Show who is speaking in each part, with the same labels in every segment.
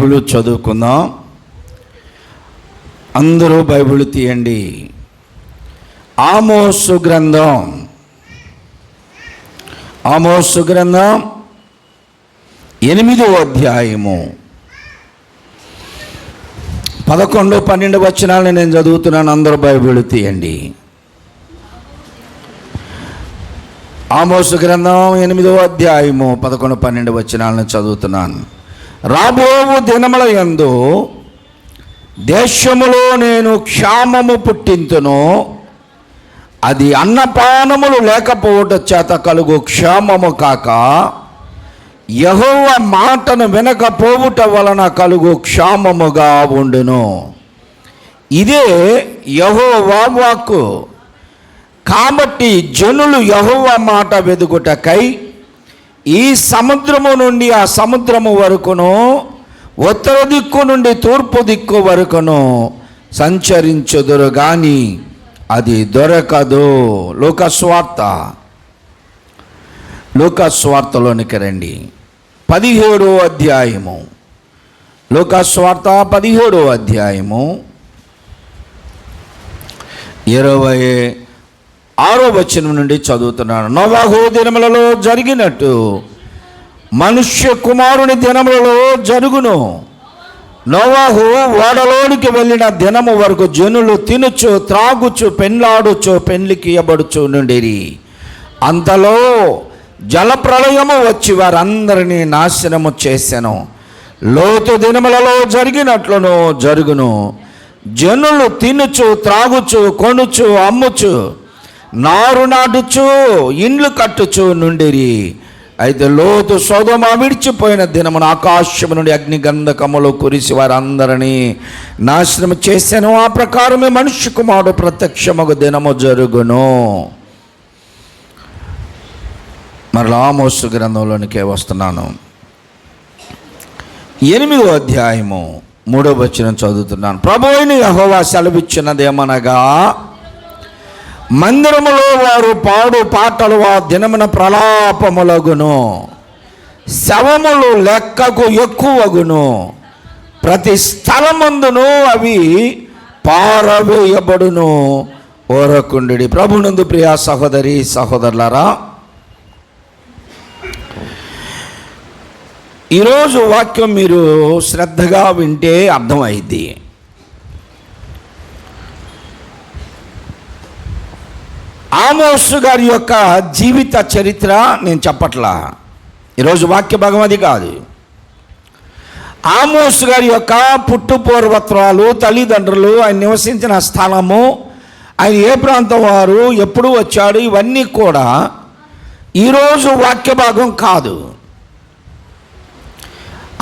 Speaker 1: Bible చదువుకుందాం. అందరూ Bible తీయండి. ఆమోసు గ్రంథం 8వ అధ్యాయము 11, 12 వచనాలను నేను చదువుతున్నాను. అందరూ బైబిల్ తీయండి. ఆమోసు గ్రంథం 8వ అధ్యాయము 11, 12 వచనాలను చదువుతున్నాను. రాబోవు దినముల యందు దేశములో నేను క్షామము పుట్టింతును, అది అన్నపానములు లేకపోవట చేత కలుగు క్షామము కాక యెహోవా మాటను వినకపోవుట వలన కలుగు క్షామముగా ఉండును. ఇదే యెహోవా వాక్కు. కాబట్టి జనులు యెహోవా మాట వెదుగుటకై ఈ సముద్రము నుండి ఆ సముద్రము వరకును, ఉత్తర దిక్కు నుండి తూర్పు దిక్కు వరకును సంచరించుదురు గాని అది దొరకదు. లూకాస్వార్తలోనికి రండి. 17వ అధ్యాయము, లూకాస్వార్త 17వ అధ్యాయము 26వ వచనం నుండి చదువుతున్నాను. నోవాహు దినములలో జరిగినట్టు మనుష్య కుమారుని దినములలో జరుగును. నోవాహు ఓడలోనికి వెళ్ళిన దినము వరకు జనులు తినుచు త్రాగుచు పెండ్లాడుచు పెండ్లికి ఇయ్యబడుచు నుండిరి. అంతలో జలప్రళయము వచ్చి వారందరినీ నాశనము చేసెను. లోతు దినములలో జరిగినట్లును జరుగును. జనులు తినుచు త్రాగుచు కొనుచు అమ్ముచు నారు నాటుచు ఇండ్లు కట్టుచు నుండిరి. అయితే లోతు సొదొమ విడిచిపోయిన దినమున ఆకాశము నుండి అగ్ని గంధకములు కురిసి వారందరినీ నాశనము చేశాను. ఆ ప్రకారమే మనుష్య కుమారుడు ప్రత్యక్షమగు దినము జరుగును. మరలా ఆమోసు గ్రంథంలోనికే వస్తున్నాను. 8వ అధ్యాయము 3వ వచనం చదువుతున్నాను. ప్రభువైన యెహోవా సెలవిచ్చినదేమనగా, మందిరములో వారు పాడు పాటలు ఆ దినమున ప్రలాపములగును, శవములు లెక్కకు ఎక్కువగును, ప్రతి స్థలమందును అవి పారవేయబడును. ఓరకుండి. ప్రభునందు ప్రియ సహోదరి సహోదరులారా, ఈరోజు వాక్యం మీరు శ్రద్ధగా వింటే అర్థమైంది. ఆమోసు గారి యొక్క జీవిత చరిత్ర నేను చెప్పట్లా. ఈరోజు వాక్య భాగం అది కాదు. ఆమోసు గారి యొక్క పుట్టు పూర్వత్రాలు, తల్లిదండ్రులు, ఆయన నివసించిన స్థలము, ఆయన ఏ ప్రాంతం వారు, ఎప్పుడు వచ్చాడు, ఇవన్నీ కూడా ఈరోజు వాక్య భాగం కాదు.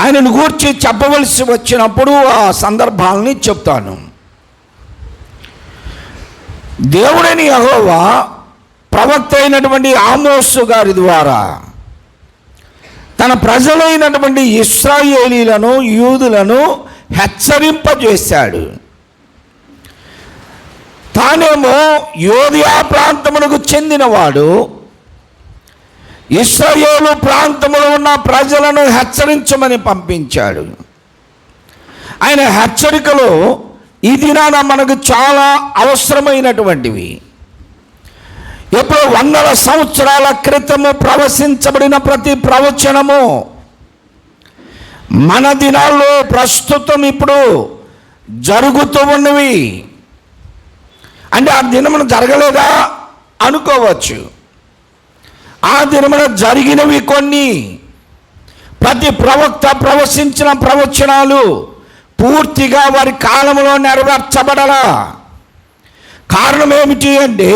Speaker 1: ఆయనను గూర్చి చెప్పవలసి వచ్చినప్పుడు ఆ సందర్భాలని చెప్తాను. దేవుడైన యెహోవా ప్రవక్త అయినటువంటి ఆమోసు గారి ద్వారా తన ప్రజలైనటువంటి ఇశ్రాయేలీలను, యూదులను హెచ్చరింపజేశాడు. తానేమో యోధియా ప్రాంతమునకు చెందినవాడు. ఇశ్రాయేలు ప్రాంతములో ఉన్న ప్రజలను హెచ్చరించమని పంపించాడు. ఆయన హెచ్చరికలు ఈ దినాన మనకు చాలా అవసరమైనటువంటివి. ఎప్పుడో 100 సంవత్సరాల క్రితము ప్రవచించబడిన ప్రతి ప్రవచనము మన దినాల్లో ప్రస్తుతం ఇప్పుడు జరుగుతూ ఉన్నవి. అంటే ఆ దినమున జరగలేదా అనుకోవచ్చు. ఆ దినమున జరిగినవి కొన్ని. ప్రతి ప్రవక్త ప్రవచించిన ప్రవచనాలు పూర్తిగా వారి కాలంలో నెరవేర్చబడలా. కారణం ఏమిటి అంటే,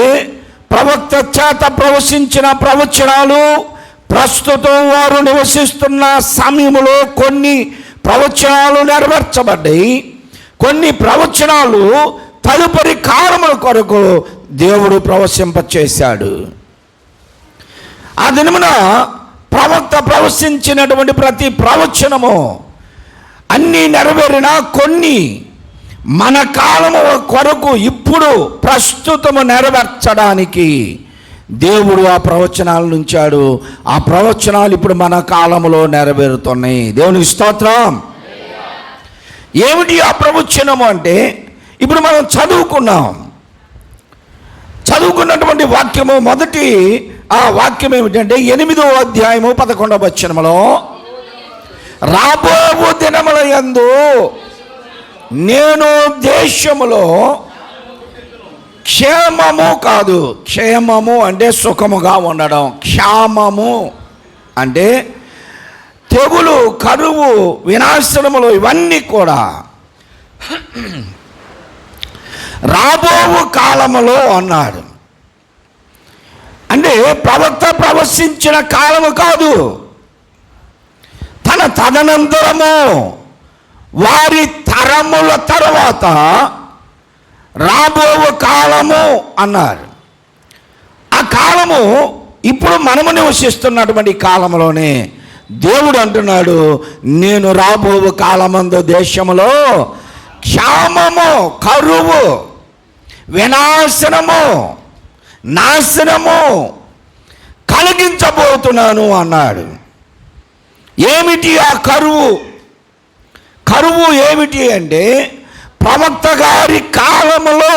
Speaker 1: ప్రవక్త చేత ప్రవచించిన ప్రవచనాలు ప్రస్తుతం వారు నివసిస్తున్న సమయంలో కొన్ని ప్రవచనాలు నెరవేర్చబడ్డాయి. కొన్ని ప్రవచనాలు తదుపరి కాలముల కొరకు దేవుడు ప్రవచింపచేశాడు. ఆ దినమున ప్రవక్త ప్రవచించినటువంటి ప్రతి ప్రవచనము అన్నీ నెరవేరిన కొన్ని మన కాలము కొరకు ఇప్పుడు ప్రస్తుతము నెరవేర్చడానికి దేవుడు ఆ ప్రవచనాలను ఉంచాడు. ఆ ప్రవచనాలు ఇప్పుడు మన కాలంలో నెరవేరుతున్నాయి. దేవునికి స్తోత్రం. ఏమిటి ఆ ప్రవచనము అంటే, ఇప్పుడు మనం చదువుకున్నటువంటి వాక్యము, మొదటి ఆ వాక్యం ఏమిటంటే 8వ అధ్యాయము 11వ వచనములో, రాబోవు దినముల యందు నేను దేశములో క్షేమము కాదు, క్షేమము అంటే సుఖముగా ఉండడం, క్షామము అంటే తెగులు, కరువు, వినాశనములు, ఇవన్నీ కూడా రాబోవు కాలములో అన్నాడు. అంటే ప్రవక్త ప్రవశించిన కాలము కాదు, తన తదనంతరము వారి తరముల తర్వాత రాబోవు కాలము అన్నారు. ఆ కాలము ఇప్పుడు మనము నివసిస్తున్నటువంటి కాలంలోనే దేవుడు అంటున్నాడు, నేను రాబోవు కాలమందు దేశములో క్షామము, కరువు, వినాశనము, నాశనము కలిగించబోతున్నాను అన్నాడు. ఏమిటి ఆ కరువు? కరువు ఏమిటి అంటే, ప్రవక్త గారి కాలములో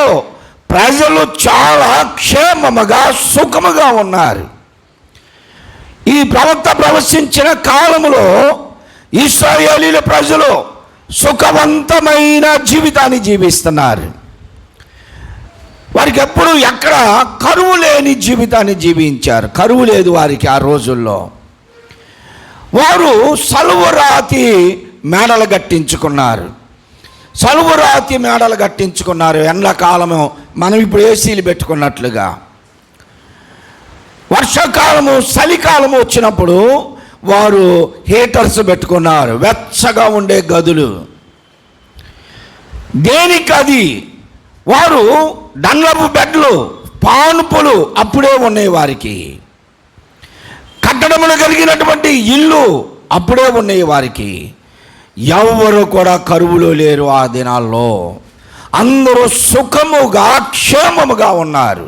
Speaker 1: ప్రజలు చాలా క్షేమముగా, సుఖముగా ఉన్నారు. ఈ ప్రవక్త ప్రవశించిన కాలములో ఇశ్రాయేలీయుల ప్రజలు సుఖవంతమైన జీవితాన్ని జీవిస్తున్నారు. వారికి ఎప్పుడు ఎక్కడ కరువు లేని జీవితాన్ని జీవించారు. కరువు లేదు వారికి ఆ రోజుల్లో. వారు సలువరాతి మేడలు కట్టించుకున్నారు. సలువరాతి మేడలు కట్టించుకున్నారు. ఎండాకాలము మనం ఇప్పుడు ఏసీలు పెట్టుకున్నట్లుగా. వర్షాకాలము, చలికాలము వచ్చినప్పుడు వారు హీటర్స్ పెట్టుకున్నారు, వెచ్చగా ఉండే గదులు. దేనికది? వారు డంగపు బెడ్లు, పానుపులు అప్పుడే ఉన్నాయి వారికి. కట్టడములు కలిగినటువంటి ఇల్లు అప్పుడే ఉన్నాయి వారికి. ఎవరు కూడా కరువులో లేరు ఆ దినాల్లో. అందరూ సుఖముగా, క్షేమముగా ఉన్నారు,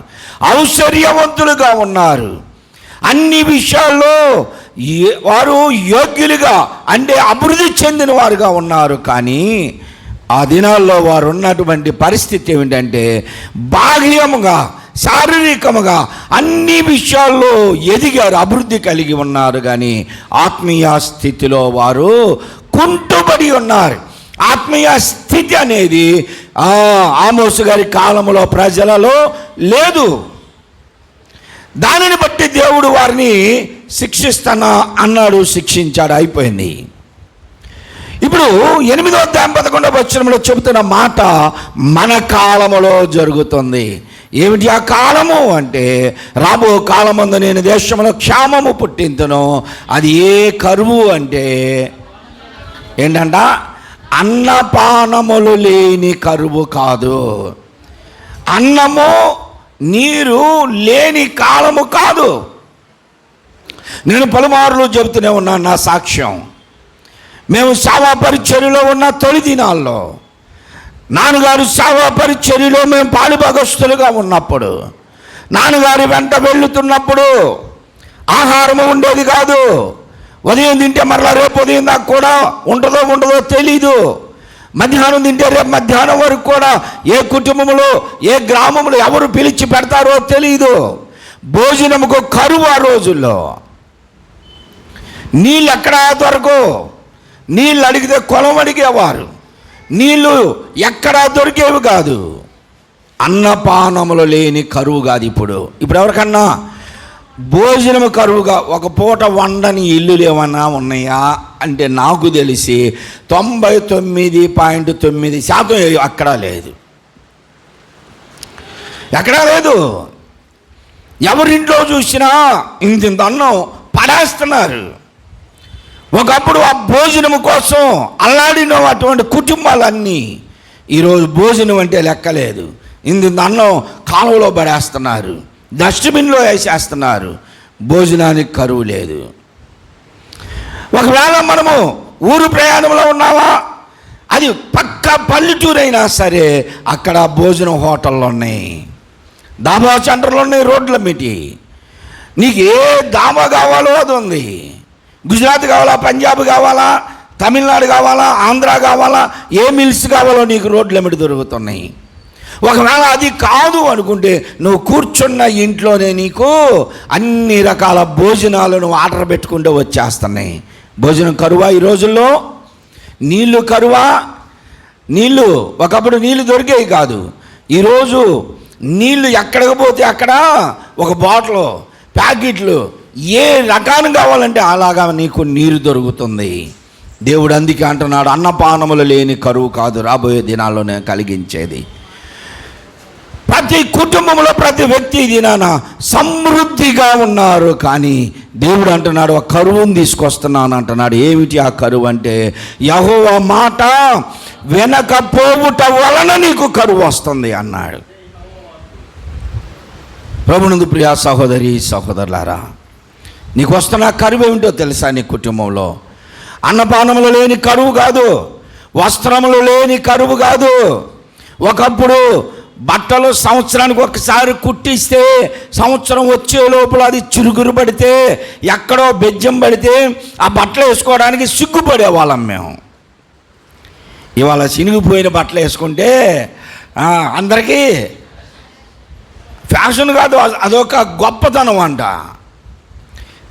Speaker 1: ఔశ్వర్యవంతులుగా ఉన్నారు. అన్ని విషయాల్లో వారు యోగ్యులుగా, అంటే అభివృద్ధి చెందిన వారుగా ఉన్నారు. కానీ ఆ దినాల్లో వారు ఉన్నటువంటి పరిస్థితి ఏమిటంటే, బాహ్యముగా, శారీరకముగా అన్ని విషయాల్లో ఎదిగారు, అభివృద్ధి కలిగి ఉన్నారు. కానీ ఆత్మీయ స్థితిలో వారు కుంటుబడి ఉన్నారు. ఆత్మీయ స్థితి అనేది ఆమోసు గారి కాలంలో ప్రజలలో లేదు. దానిని బట్టి దేవుడు వారిని శిక్షిస్తానా అన్నాడు, శిక్షించాడు, అయిపోయింది. ఇప్పుడు 8వ అధ్యాయం 11వ వచనంలో చెబుతున్న మాట మన కాలములో జరుగుతుంది. ఏమిటి ఆ కాలము అంటే, రాబో కాలమందు నేను దేశంలో క్షామము పుట్టింతును. అది ఏ కరువు అంటే ఏంటంట, అన్నపానములు లేని కరువు కాదు, అన్నము నీరు లేని కాలము కాదు. నేను పలుమార్లు చెబుతూనే ఉన్నాను నా సాక్ష్యం. మేము సేవా పరిచర్యలో ఉన్న తొలి దినాల్లో, నాన్నగారు సేవా పరిచర్యలో మేము పాలుభాగస్తులుగా ఉన్నప్పుడు, నాన్నగారి వెంట వెళుతున్నప్పుడు ఆహారము ఉండేది కాదు. ఉదయం తింటే మరలా రేపు ఉదయం దాకా కూడా ఉండదో తెలీదు. మధ్యాహ్నం తింటే రేపు మధ్యాహ్నం వరకు కూడా ఏ కుటుంబంలో, ఏ గ్రామంలో ఎవరు పిలిచి పెడతారో తెలీదు. భోజనముకు కరువు ఆ రోజుల్లో. నీళ్ళు ఎక్కడా దొరకవు. నీళ్ళు అడిగితే కొలం అడిగేవారు. నీళ్ళు ఎక్కడా దొరికేవి కాదు. అన్నపానములు లేని కరువు కాదు. ఇప్పుడు ఎవరికన్నా భోజనము కరువుగా, ఒక పూట వండని ఇల్లులు ఏమన్నా ఉన్నాయా అంటే నాకు తెలిసి 99.9% అక్కడ లేదు, ఎక్కడా లేదు. ఎవరింట్లో చూసినా ఇంత అన్నం పడేస్తున్నారు. ఒకప్పుడు ఆ భోజనము కోసం అల్లాడిన అటువంటి కుటుంబాలన్నీ ఈరోజు భోజనం అంటే లెక్కలేదు. ఇంత అన్నం కాలువలో పడేస్తున్నారు, డస్ట్బిన్లో వేసేస్తున్నారు. భోజనానికి కరువు లేదు. ఒకవేళ మనము ఊరు ప్రయాణంలో ఉన్నావా, అది పక్క పల్లెటూరు అయినా సరే అక్కడ భోజనం హోటళ్ళు ఉన్నాయి, దాబా సెంటర్లు ఉన్నాయి, రోడ్ల మిటి. నీకు ఏ దాబా కావాలో అది ఉంది. గుజరాత్ కావాలా, పంజాబ్ కావాలా, తమిళనాడు కావాలా, ఆంధ్ర కావాలా, ఏ మిల్స్ కావాలో నీకు రోడ్లు ఎమిటి దొరుకుతున్నాయి. ఒకవేళ అది కాదు అనుకుంటే నువ్వు కూర్చున్న ఇంట్లోనే నీకు అన్ని రకాల భోజనాలు నువ్వు ఆర్డర్ పెట్టుకుంటూ వచ్చేస్తున్నాయి. భోజనం కరువా ఈ రోజుల్లో? నీళ్లు కరువా? నీళ్లు ఒకప్పుడు నీళ్లు దొరికేవి కాదు. ఈరోజు నీళ్లు ఎక్కడికి పోతే అక్కడ ఒక బాటిల్, ప్యాకెట్లు, ఏ రకాన్ని కావాలంటే అలాగా నీకు నీరు దొరుకుతుంది. దేవుడు అందుకే అంటున్నాడు, అన్నపానములు లేని కరువు కాదు రాబోయే దినాల్లోనే కలిగించేది. ప్రతి కుటుంబంలో ప్రతి వ్యక్తి దినాన సమృద్ధిగా ఉన్నారు. కానీ దేవుడు అంటున్నాడు, ఒక కరువును తీసుకొస్తున్నాను అంటున్నాడు. ఏమిటి ఆ కరువు అంటే, యెహోవా మాట వినకపోవుట వలన నీకు కరువు వస్తుంది అన్నాడు. ప్రభునందు ప్రియ సహోదరి సహోదరులారా, నీకు వస్తున్న కరువు ఏమిటో తెలుసా? నీ కుటుంబంలో అన్నపానములు లేని కరువు కాదు, వస్త్రములు లేని కరువు కాదు. ఒకప్పుడు బట్టలు సంవత్సరానికి ఒకసారి కుట్టిస్తే సంవత్సరం వచ్చే లోపల అది చిరుగురు పడితే, ఎక్కడో బెజ్జం పడితే ఆ బట్టలు వేసుకోవడానికి సిగ్గుపడేవాళ్ళం మేము. ఇవాళ చినిగిపోయిన బట్టలు వేసుకుంటే అందరికీ ఫ్యాషన్ కాదు, అదొక గొప్పతనం అంట.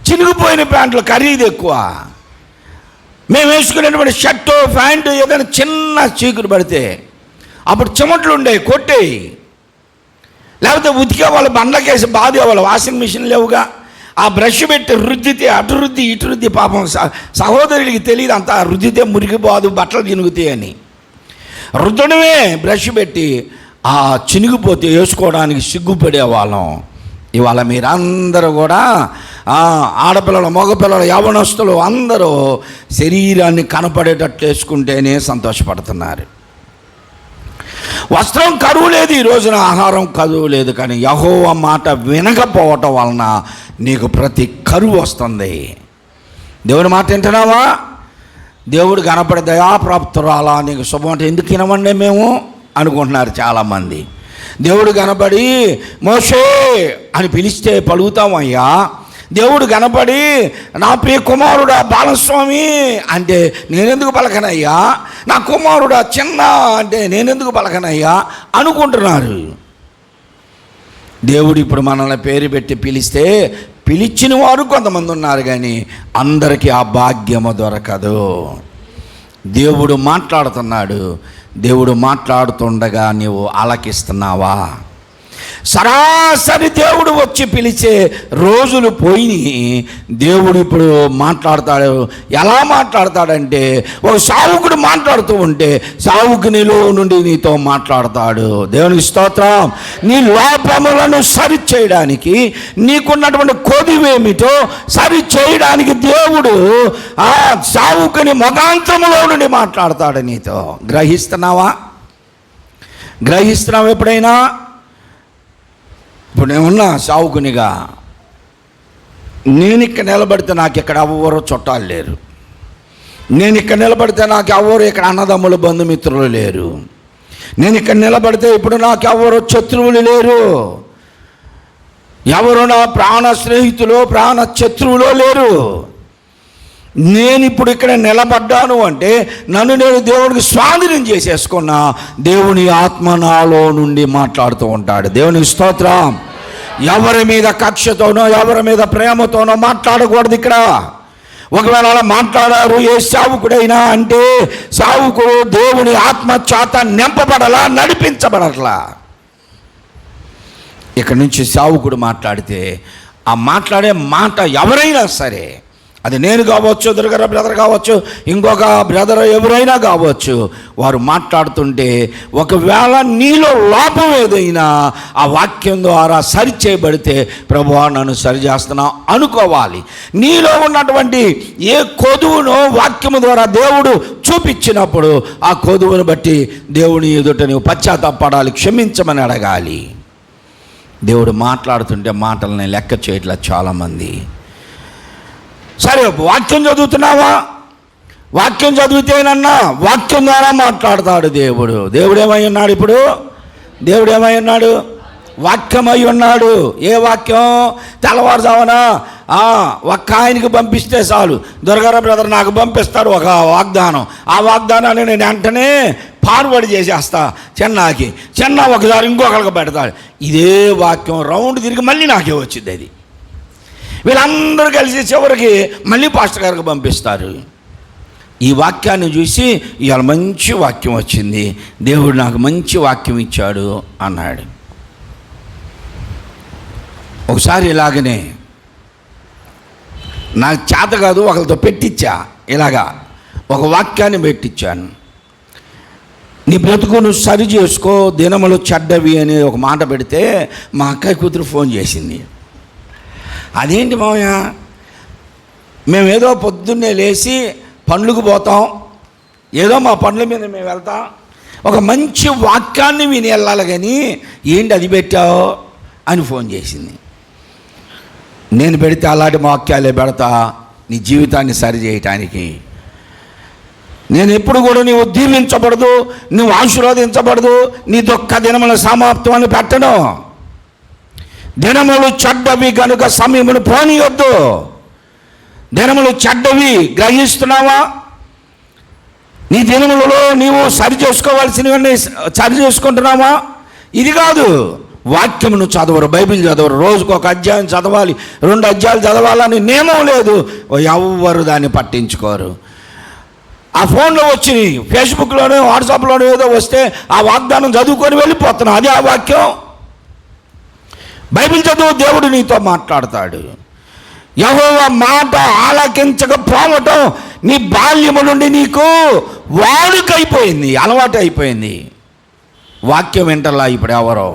Speaker 1: చినిగిపోయిన ప్యాంట్లు ఖరీదు ఎక్కువ. మేము వేసుకునేటువంటి షర్టు ప్యాంటు ఏదైనా చిన్న చీకురు పడితే అప్పుడు చెమట్లు ఉండేవి, కొట్టేవి. లేకపోతే ఉతికే వాళ్ళు బండ్లకేసి బాధేవాళ్ళు, వాషింగ్ మిషన్ లేవుగా. ఆ బ్రష్ పెట్టి రుద్దితే అటు రుద్ది ఇటు రుద్ది, పాపం సహోదరుడికి తెలియదు అంత రుద్దితే మురిగిపోదు, బట్టలు చినుగుతాయి అని. రుద్దడమే బ్రష్ పెట్టి ఆ చినిగిపోతే వేసుకోవడానికి సిగ్గుపడేవాళ్ళం. ఇవాళ మీరందరూ కూడా ఆడపిల్లలు, మగపిల్లలు, యవ్వనస్తులు అందరూ శరీరాన్ని కనపడేటట్టు వేసుకుంటేనే సంతోషపడుతున్నారు. వస్త్రం కరువు లేదు ఈ రోజున, ఆహారం కరువు లేదు. కానీ యెహోవా మాట వినకపోవటం వలన నీకు ప్రతి కరువు వస్తుంది. దేవుని మాట వింటున్నావా? దేవుడు కనపడే దయాప్రాప్తురాలా నీకు శుభం ఎందుకు వినమండి మేము అనుకుంటున్నారు చాలామంది. దేవుడు కనపడి మోషే అని పిలిస్తే పలుకుతామయ్యా. దేవుడు కనపడి నా ప్రియ కుమారుడా బాలస్వామి అంటే నేనెందుకు పలకనయ్యా, నా కుమారుడా చిన్న అంటే నేనెందుకు పలకనయ్యా అనుకుంటున్నారు. దేవుడు ఇప్పుడు మనల్ని పేరు పెట్టి పిలిస్తే పిలిచిన వారు కొంతమంది ఉన్నారు, కానీ అందరికీ ఆ భాగ్యము దొరకదు. దేవుడు మాట్లాడుతున్నాడు. దేవుడు మాట్లాడుతుండగా నీవు ఆలకిస్తున్నావా? సరాసరి దేవుడు వచ్చి పిలిచే రోజులు పోయి దేవుడు ఇప్పుడు మాట్లాడతాడు. ఎలా మాట్లాడతాడంటే, ఒక సావుకుడు మాట్లాడుతూ ఉంటే సావుకునిలో నుండి నీతో మాట్లాడతాడు. దేవునికి స్తోత్రం. నీ లోపములను సరి చేయడానికి, నీకున్నటువంటి కొదివేమిటో సరి చేయడానికి దేవుడు ఆ సావుకుని ముఖాంతములో నుండి మాట్లాడతాడు నీతో. గ్రహిస్తున్నావా? గ్రహిస్తున్నావు ఎప్పుడైనా? ఇప్పుడు నేనున్నా సావుకునిగా, నేను ఇక్కడ నిలబడితే నాకు ఇక్కడ ఎవరో చుట్టాలు లేరు. నేను ఇక్కడ నిలబడితే నాకు ఎవరు ఇక్కడ అన్నదమ్ములు బంధుమిత్రులు లేరు. నేను ఇక్కడ నిలబడితే ఇప్పుడు నాకు ఎవరు శత్రువులు లేరు. ఎవరు నా ప్రాణ స్నేహితులు, ప్రాణ శత్రువులు లేరు. నేను ఇప్పుడు ఇక్కడ నిలబడ్డాను అంటే నన్ను నేను దేవుడికి స్వాధీనం చేసేసుకున్నా. దేవుని ఆత్మ నాలో నుండి మాట్లాడుతూ ఉంటాడు. దేవునికి స్తోత్రం. ఎవరి మీద కక్షతోనో ఎవరి మీద ప్రేమతోనో మాట్లాడకూడదు ఇక్కడ. ఒకవేళ అలా మాట్లాడారు ఏ సావుకుడైనా అంటే సావుకుడు దేవుని ఆత్మ చేత నింపబడలా, నడిపించబడట్లా. ఇక్కడ నుంచి సావుకుడు మాట్లాడితే ఆ మాట్లాడే మాట ఎవరైనా సరే, అది నేను కావచ్చు, దుర్గర బ్రదర్ కావచ్చు, ఇంకొక బ్రదర్ ఎవరైనా కావచ్చు, వారు మాట్లాడుతుంటే ఒకవేళ నీలో లోపం ఏదైనా ఆ వాక్యం ద్వారా సరి చేయబడితే ప్రభువా నన్ను సరి చేస్తున్నా అనుకోవాలి. నీలో ఉన్నటువంటి ఏ కొదువునో వాక్యము ద్వారా దేవుడు చూపించినప్పుడు ఆ కొదువును బట్టి దేవుని ఎదుట నువ్వు పశ్చాత్తాపడాలి, క్షమించమని అడగాలి. దేవుడు మాట్లాడుతుంటే మాటలని లెక్క చేయట్లేదు చాలామంది. సరే, వాక్యం చదువుతున్నావా? వాక్యం చదివితేనన్నా వాక్యం ద్వారా మాట్లాడతాడు దేవుడు. దేవుడు ఏమై ఉన్నాడు ఇప్పుడు? దేవుడు ఏమై ఉన్నాడు? వాక్యమై ఉన్నాడు. ఏ వాక్యం? తెల్లవారుజామున ఒక్క ఆయనకి పంపిస్తే చాలు, దుర్గారావు బ్రదర్ నాకు పంపిస్తారు ఒక వాగ్దానం, ఆ వాగ్దానాన్ని నేను వెంటనే ఫార్వర్డ్ చేసేస్తా చిన్న ఒకసారి ఇంకొకరికి పెడతాడు. ఇదే వాక్యం రౌండ్ తిరిగి మళ్ళీ నాకే వచ్చింది. అది వీళ్ళందరూ కలిసి చివరికి మళ్ళీ పాస్టర్ గారికి పంపిస్తారు. ఈ వాక్యాన్ని చూసి ఇవాళ మంచి వాక్యం వచ్చింది, దేవుడు నాకు మంచి వాక్యం ఇచ్చాడు అన్నాడు. ఒకసారి ఇలాగనే నాకు చేత కాదు, ఒకరితో పెట్టించా, ఇలాగా ఒక వాక్యాన్ని పెట్టించాను. నీ బ్రతుకు నువ్వు సరి చేసుకో, దినములు చెడ్డవి అని ఒక మాట పెడితే మా అక్కయ్య కూతురు ఫోన్ చేసింది. అదేంటి మామయ్య, మేమేదో పొద్దున్నే లేచి పనులకు పోతాం, ఏదో మా పనుల మీద మేము వెళ్తాం, ఒక మంచి వాక్యాన్ని విని వెళ్ళాలి కానీ ఏంటి అది పెట్టావు అని ఫోన్ చేసింది. నేను పెడితే అలాంటి వాక్యాలే పెడతా నీ జీవితాన్ని సరి చేయటానికి. నేను ఎప్పుడు కూడా నీవు దీవించబడదు, నువ్వు ఆశీర్వదించబడదు, నీ దుఃఖ దినముల సమాప్తం అని పెట్టను. దినములు చెడ్డవి కనుక సమయమును పోనీయొద్దు. దినములు చెడ్డవి గ్రహిస్తున్నావా? నీ దినములలో నీవు సరి చేసుకోవాల్సినవన్నీ సరి చేసుకుంటున్నావా? ఇది కాదు, వాక్యమును చదవరు, బైబిల్ చదవరు, రోజుకు ఒక అధ్యాయం చదవాలి, 2 అధ్యాయాలు చదవాలని నియమం లేదు, ఎవ్వరు దాన్ని పట్టించుకోరు. ఆ ఫోన్లో వచ్చి ఫేస్బుక్లోనే వాట్సాప్లోనే ఏదో వస్తే ఆ వాగ్దానం చదువుకొని వెళ్ళిపోతున్నావు, అది ఆ వాక్యం? బైబిల్ చదువు, దేవుడు నీతో మాట్లాడతాడు. యెహోవా మాట ఆలకించకపోవటం నీ బాల్యము నుండి నీకు వాడుకైపోయింది, అలవాటు అయిపోయింది. వాక్యం వింటలా ఇప్పుడు ఎవరో,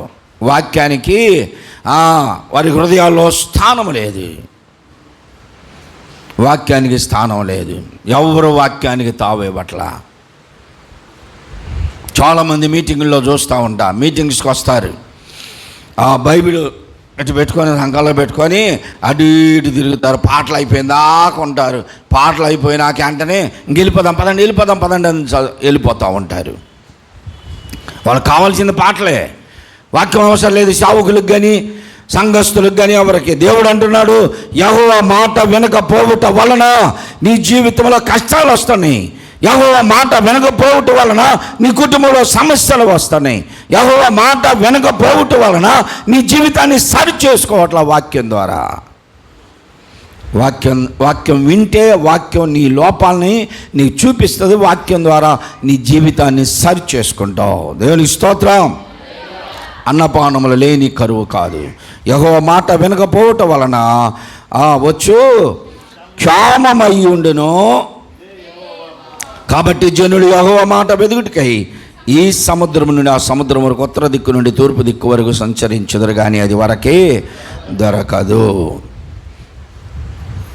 Speaker 1: వాక్యానికి వారి హృదయాల్లో స్థానం లేదు, వాక్యానికి స్థానం లేదు, ఎవరు వాక్యానికి తావేవట్లా. చాలామంది మీటింగుల్లో చూస్తూ ఉంటా, మీటింగ్స్కి వస్తారు, ఆ బైబిల్ ఇటు పెట్టుకొని సంకల్లో పెట్టుకొని అటు ఇటు తిరుగుతారు, పాటలు అయిపోయిందాక ఉంటారు, పాటలు అయిపోయినాక వెంటనే వెళ్ళిపోదాం పదండి అని వెళ్ళిపోతూ ఉంటారు. వాళ్ళకి కావాల్సిన పాటలే, వాక్యం అవసరం లేదు సేవకులకు కానీ సంఘస్థులకు కానీ ఎవరికి. దేవుడు అంటున్నాడు, యెహోవా మాట వినకపోవుట వలన నీ జీవితంలో కష్టాలు వస్తున్నాయి, యెహోవా మాట వినకపోవుట వలన నీ కుటుంబంలో సమస్యలు వస్తున్నాయి, యెహోవా మాట వినకపోవుట వలన నీ జీవితాన్ని సరి చేసుకోవట్ల. వాక్యం ద్వారా వాక్యం వింటే వాక్యం నీ లోపాలని నీకు చూపిస్తుంది, వాక్యం ద్వారా నీ జీవితాన్ని సరి చేసుకుంటావు. దేవునికి స్తోత్రం. అన్నపానములు లేని కరువు కాదు. యెహోవా మాట వినకపోవటం వలన వచ్చు క్షామమై ఉండును. కాబట్టి జనులు యెహోవా మాట వెదుగుటకై ఈ సముద్రం నుండి ఆ సముద్రం వరకు, ఉత్తర దిక్కు నుండి తూర్పు దిక్కు వరకు సంచరించుదురు, కానీ అది వరకే దొరకదు.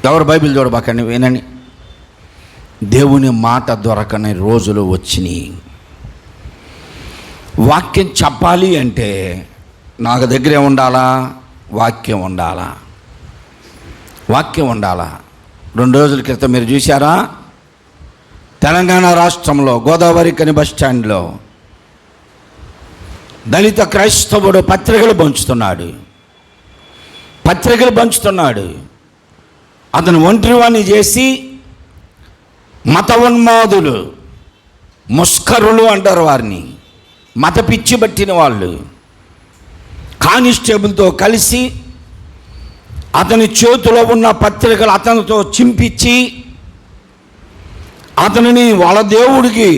Speaker 1: ఎవరు బైబిల్ చూడబాకండి, వినండి. దేవుని మాట దొరకని రోజులు వచ్చినాయి. వాక్యం చెప్పాలి అంటే నాకు దగ్గరే ఉండాలా, వాక్యం ఉండాలా, వాక్యం ఉండాలా. 2 రోజుల క్రితం మీరు చూసారా, తెలంగాణ రాష్ట్రంలో గోదావరి కని బస్ స్టాండ్లో దళిత క్రైస్తవుడు పత్రికలు పంచుతున్నాడు. అతను ఒంటరివాణ్ణి చేసి మత ఉన్మాదులు, ముస్కరులు అంటారు వారిని, మత పిచ్చి పట్టిన వాళ్ళు, కానిస్టేబుల్తో కలిసి అతని చేతిలో ఉన్న పత్రికలు అతనితో చింపించి అతనిని వాళ్ళ దేవుడికి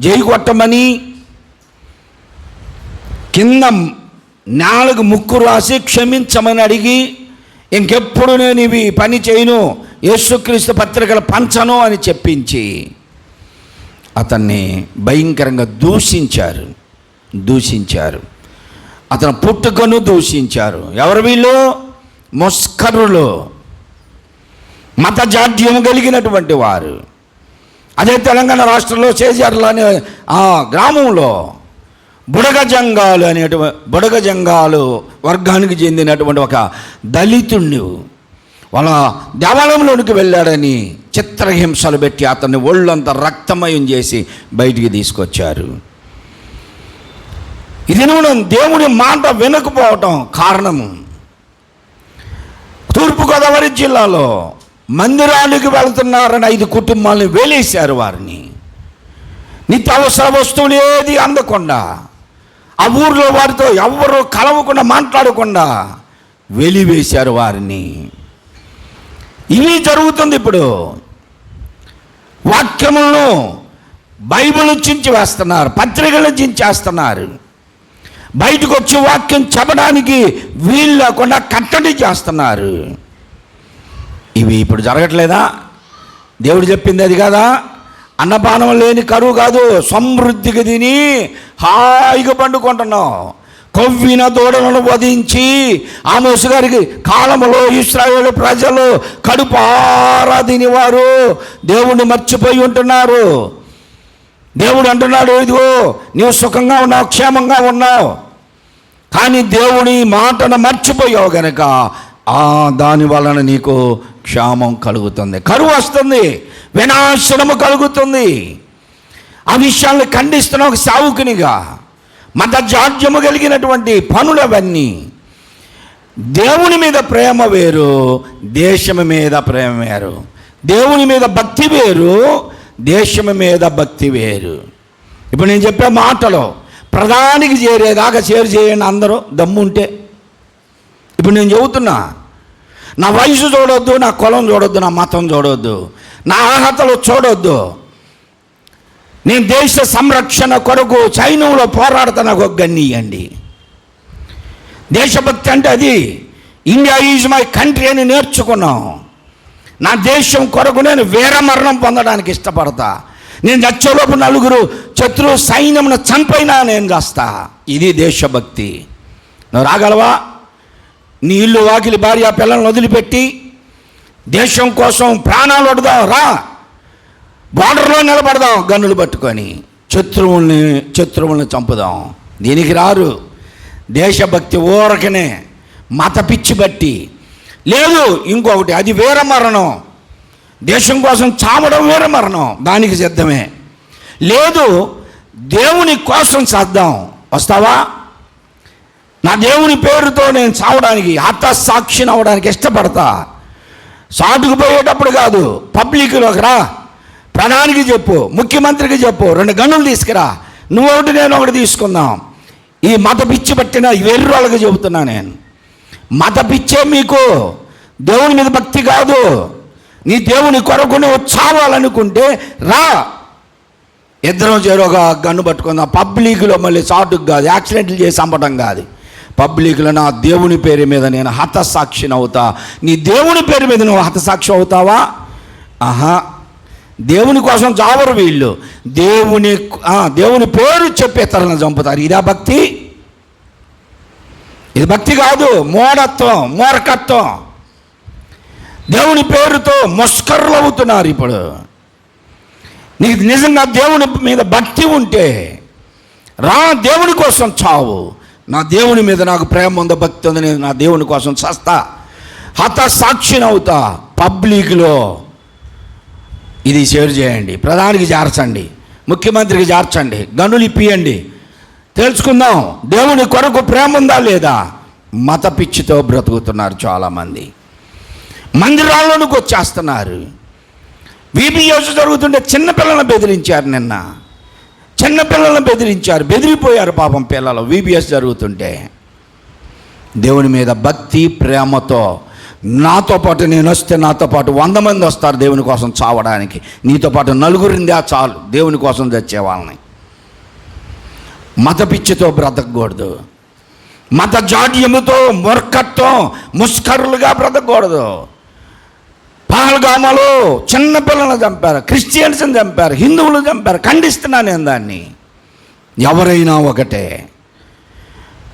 Speaker 1: జై కొట్టమని కింద నేలకు ముక్కు రాసి క్షమించమని అడిగి, ఇంకెప్పుడు నేను ఇవి పని చేయను, యేసుక్రీస్తు పత్రికలు పంచను అని చెప్పించి అతన్ని భయంకరంగా దూషించారు. అతను పుట్టుకను దూషించారు. ఎవరు వీళ్ళు? ముస్కరులు, మత జాడ్యం కలిగినటువంటి వారు. అదే తెలంగాణ రాష్ట్రంలో చేజర్ల అనే గ్రామంలో బుడగజంగాలు వర్గానికి చెందినటువంటి ఒక దళితుణ్ణి వాళ్ళ దేవాలయంలోనికి వెళ్ళాడని చిత్రహింసలు పెట్టి అతన్ని ఒళ్ళంతా రక్తమయం చేసి బయటికి తీసుకొచ్చారు. ఇది దేవుని మాట వినకపోవటం కారణము. తూర్పుగోదావరి జిల్లాలో మందిరానికి వెళ్తున్నారని 5 కుటుంబాలను వేలేశారు. వారిని నిత్యావసర వస్తువులు ఏది అందకుండా, ఆ ఊర్లో వారితో ఎవరు కలవకుండా మాట్లాడకుండా వెలివేశారు వారిని. ఇవి జరుగుతుంది ఇప్పుడు. వాక్యములను బైబిల్ చించి వేస్తున్నారు, పత్రికలను చించేస్తున్నారు. బయటకు వచ్చి వాక్యం చెప్పడానికి వీలు లేకుండా కట్టడి చేస్తున్నారు. ఇవి ఇప్పుడు జరగట్లేదా? దేవుడు చెప్పింది అది కాదా? అన్నపానం లేని కరువు కాదు, సమృద్ధికి తిని హాయిగా పండుకుంటున్నాం. కొవ్విన దూడలను వధించి ఆమోసు గారికి కాలంలో ఇశ్రాయేలు ప్రజలు కడుపారా తినేవారు దేవుణ్ణి మర్చిపోయి ఉంటున్నారు. దేవుడు అంటున్నాడు, ఇదిగో నీవు సుఖంగా ఉన్నావు, క్షేమంగా ఉన్నావు, కానీ దేవుని మాటను మర్చిపోయావు గనక దాని వలన నీకు క్షేమం కలుగుతుంది, కరువు వస్తుంది, వినాశనము కలుగుతుంది. ఆ విషయాన్ని ఖండిస్తున్న ఒక సావుకునిగా మత జాడ్యము కలిగినటువంటి పనులవన్నీ. దేవుని మీద ప్రేమ వేరు, దేశం మీద ప్రేమ వేరు. దేవుని మీద భక్తి వేరు, దేశం మీద భక్తి వేరు. ఇప్పుడు నేను చెప్పే మాటలో ప్రధానికి చేరేదాకా షేర్ చేయండి అందరూ దమ్ముంటే. ఇప్పుడు నేను చెబుతున్నా, నా వయసు చూడొద్దు, నా కులం చూడొద్దు, నా మతం చూడొద్దు, నా అర్హతలు చూడొద్దు. నేను దేశ సంరక్షణ కొరకు సైన్యంలో పోరాడుతున్న ఒక గన్ని ఇవ్వండి. దేశభక్తి అంటే అది. ఇండియా ఈజ్ మై కంట్రీ అని నేర్చుకున్నాం. నా దేశం కొరకు నేను వీరమరణం పొందడానికి ఇష్టపడతా. నేను చచ్చేలోపు 4 శత్రు సైన్యంను చంపైనా నేను చేస్తా. ఇది దేశభక్తి. నువ్వు రాగలవా? నీ ఇల్లు వాకిలి భార్య పిల్లలను వదిలిపెట్టి దేశం కోసం ప్రాణాలు వడుదాం, రా. బోర్డర్లో నిలబడదాం గన్నులు పట్టుకొని, శత్రువుల్ని చంపుదాం. దీనికి రారు. దేశభక్తి ఊరకనే మత పిచ్చి బట్టి లేదు. ఇంకొకటి, అది వీరమరణం. దేశం కోసం చావడం వీరమరణం, దానికి సిద్ధమే. లేదు, దేవుని కోసం చేద్దాం, వస్తావా? నా దేవుని పేరుతో నేను చావడానికి, హతసాక్షిని అవ్వడానికి ఇష్టపడతా. సాటుకు పోయేటప్పుడు కాదు, పబ్లిక్లోకి రా, ప్రధానికి చెప్పు, ముఖ్యమంత్రికి చెప్పు, 2 గన్నులు తీసుకురా, నువ్వొకటి నేను ఒకటి తీసుకుందాం. ఈ మత పిచ్చి పట్టిన వెర్రోళ్ళకి చెబుతున్నా నేను. మత పిచ్చే మీకు, దేవుని మీద భక్తి కాదు. నీ దేవుని కొరకు నువ్వు చావాలనుకుంటే రా, ఇద్దరం చేరుగా గన్ను పట్టుకుందాం. పబ్లిక్లో మళ్ళీ సాటుకు కాదు, యాక్సిడెంట్లు చేసి చంపడం కాదు. పబ్లిక్లో నా దేవుని పేరు మీద నేను హతసాక్షిని అవుతా. నీ దేవుని పేరు మీద నువ్వు హతసాక్షి అవుతావా? ఆహా, దేవుని కోసం చావరు వీళ్ళు. దేవుని పేరు చెప్పి ఇతరులను చంపుతారు. ఇదా భక్తి? ఇది భక్తి కాదు, మూఢత్వం, మూర్ఖత్వం. దేవుని పేరుతో ముష్కరులు అవుతున్నారు. ఇప్పుడు నీకు నిజంగా దేవుని మీద భక్తి ఉంటే రా, దేవుని కోసం చావు. నా దేవుని మీద నాకు ప్రేమ ఉందో, భక్తి ఉంది, నేను నా దేవుని కోసం చస్తా, హతసాక్షిని అవుతా. పబ్లిక్లో ఇది షేర్ చేయండి, ప్రధానికి చేర్చండి, ముఖ్యమంత్రికి చేర్చండి, గనులు ఇప్పియండి, తెలుసుకుందాం దేవుని కొరకు ప్రేమ ఉందా లేదా. మత పిచ్చితో బ్రతుకుతున్నారు చాలామంది. మందిరాల్లోనికి వచ్చేస్తున్నారు. VBS జరుగుతుంటే చిన్నపిల్లలను బెదిరించారు. నిన్న చిన్నపిల్లలను బెదిరించారు, బెదిరిపోయారు పాపం పిల్లలు. VBS జరుగుతుంటే దేవుని మీద భక్తి ప్రేమతో, నాతో పాటు నేను వస్తే నాతో పాటు 100 మంది వస్తారు దేవుని కోసం చావడానికి, నీతో పాటు 4 చాలు దేవుని కోసం తెచ్చే వాళ్ళని. మత పిచ్చితో బ్రతకూడదు, మత జాడ్యముతో, మూర్ఖత్వం, ముష్కరులుగా బ్రతకూడదు. పహల్గామాలో చిన్నపిల్లలను చంపారు, క్రిస్టియన్స్ని చంపారు, హిందువులు చంపారు. ఖండిస్తున్నాను నేను దాన్ని. ఎవరైనా ఒకటే.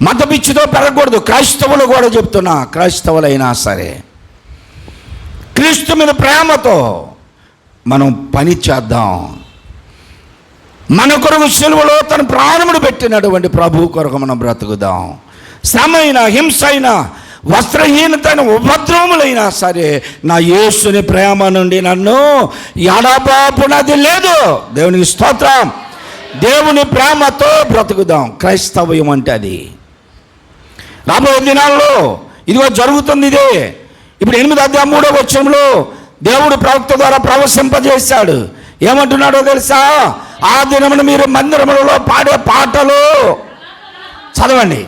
Speaker 1: మత పిచ్చితో పెరగకూడదు. క్రైస్తవులు కూడా చెప్తున్నా, క్రైస్తవులైనా సరే క్రీస్తు మీద ప్రేమతో మనం పని చేద్దాం. మన కొరకు సిలువలో తన ప్రాణమును పెట్టినటువంటి ప్రభు కొరకు మనం బ్రతుకుదాం. శ్రమ అయినా, హింస అయినా, వస్త్రహీనతైన ఉపద్రవములైనా సరే నా యేసుని ప్రేమ నుండి నన్ను ఎడబాపునది లేదు. దేవునికి స్తోత్రం. దేవుని ప్రేమతో బ్రతుకుదాం. క్రైస్తవ్యం అంటే అది. రాబోయే దినాల్లో ఇదిగో జరుగుతుంది ఇదే. ఇప్పుడు 8:3 దేవుడు ప్రవక్త ద్వారా ప్రవశింపజేశాడు. ఏమంటున్నాడో తెలుసా? ఆ దినమున మీరు మందిరములలో పాడే పాటలు చదవండి.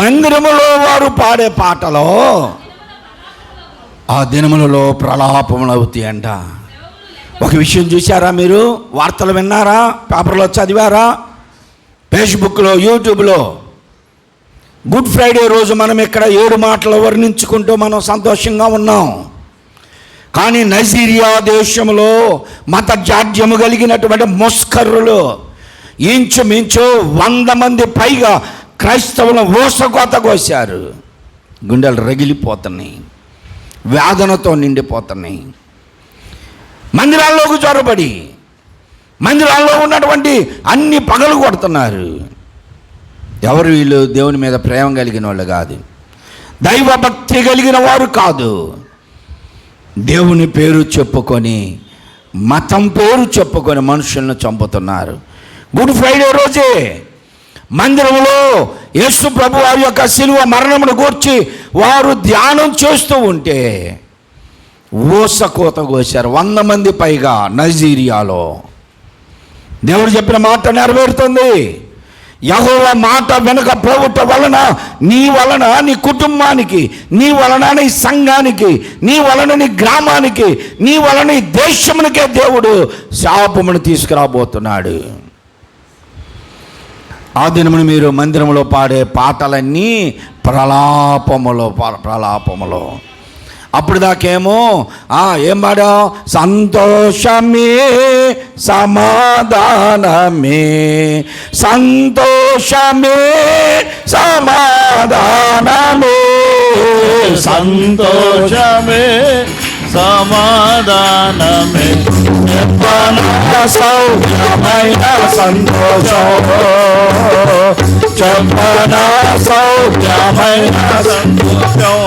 Speaker 1: మందిరములో వారు పాడే పాటలో ఆ దినములలో ప్రలాపములు అవుతాయి అంట. ఒక విషయం చూసారా మీరు? వార్తలు విన్నారా? పేపర్లో చదివారా? ఫేస్బుక్లో, యూట్యూబ్లో గుడ్ ఫ్రైడే రోజు మనం ఇక్కడ 7 మాటలు వర్ణించుకుంటూ మనం సంతోషంగా ఉన్నాం. కానీ నైజీరియా దేశంలో మత జాడ్యము కలిగినటువంటి ముస్కర్రులు ఇంచుమించు 100 మంది పైగా క్రైస్తవులను ఊసకోత కోశారు. గుండెలు రగిలిపోతున్నాయి, వేదనతో నిండిపోతున్నాయి. మందిరాల్లోకి చొరబడి మందిరాల్లో ఉన్నటువంటి అన్ని పగలు కొడుతున్నారు. ఎవరు వీళ్ళు? దేవుని మీద ప్రేమ కలిగిన వాళ్ళు కాదు, దైవభక్తి కలిగిన వారు కాదు. దేవుని పేరు చెప్పుకొని, మతం పేరు చెప్పుకొని మనుషులను చంపుతున్నారు. గుడ్ ఫ్రైడే రోజే మందిరంలో యేసు ప్రభు వారి యొక్క శిలువ మరణమును గూర్చి వారు ధ్యానం చేస్తూ ఉంటే ఊసకోత కోశారు. 100 మంది పైగా నైజీరియాలో. దేవుడు చెప్పిన మాట నెరవేరుతుంది. యెహోవా మాట వినకపోవట వలన నీ వలన నీ కుటుంబానికి, నీ వలన నీ సంఘానికి, నీ వలన నీ గ్రామానికి, నీ వలన నీ దేశమునికే దేవుడు శాపమును తీసుకురాబోతున్నాడు. ఆ దినమున మీరు మందిరంలో పాడే పాటలన్నీ ప్రలాపములో. అప్పుడు దాకేమో ఏం పాడా? సంతోషమే సమాధానమే, సంతోషమే సమాధానమే,
Speaker 2: సంతోషమే సమాధానమే,
Speaker 1: సౌఖ్యమైన సంతోషం, చెప్పన సౌఖ్యమైన
Speaker 2: సంతోషం.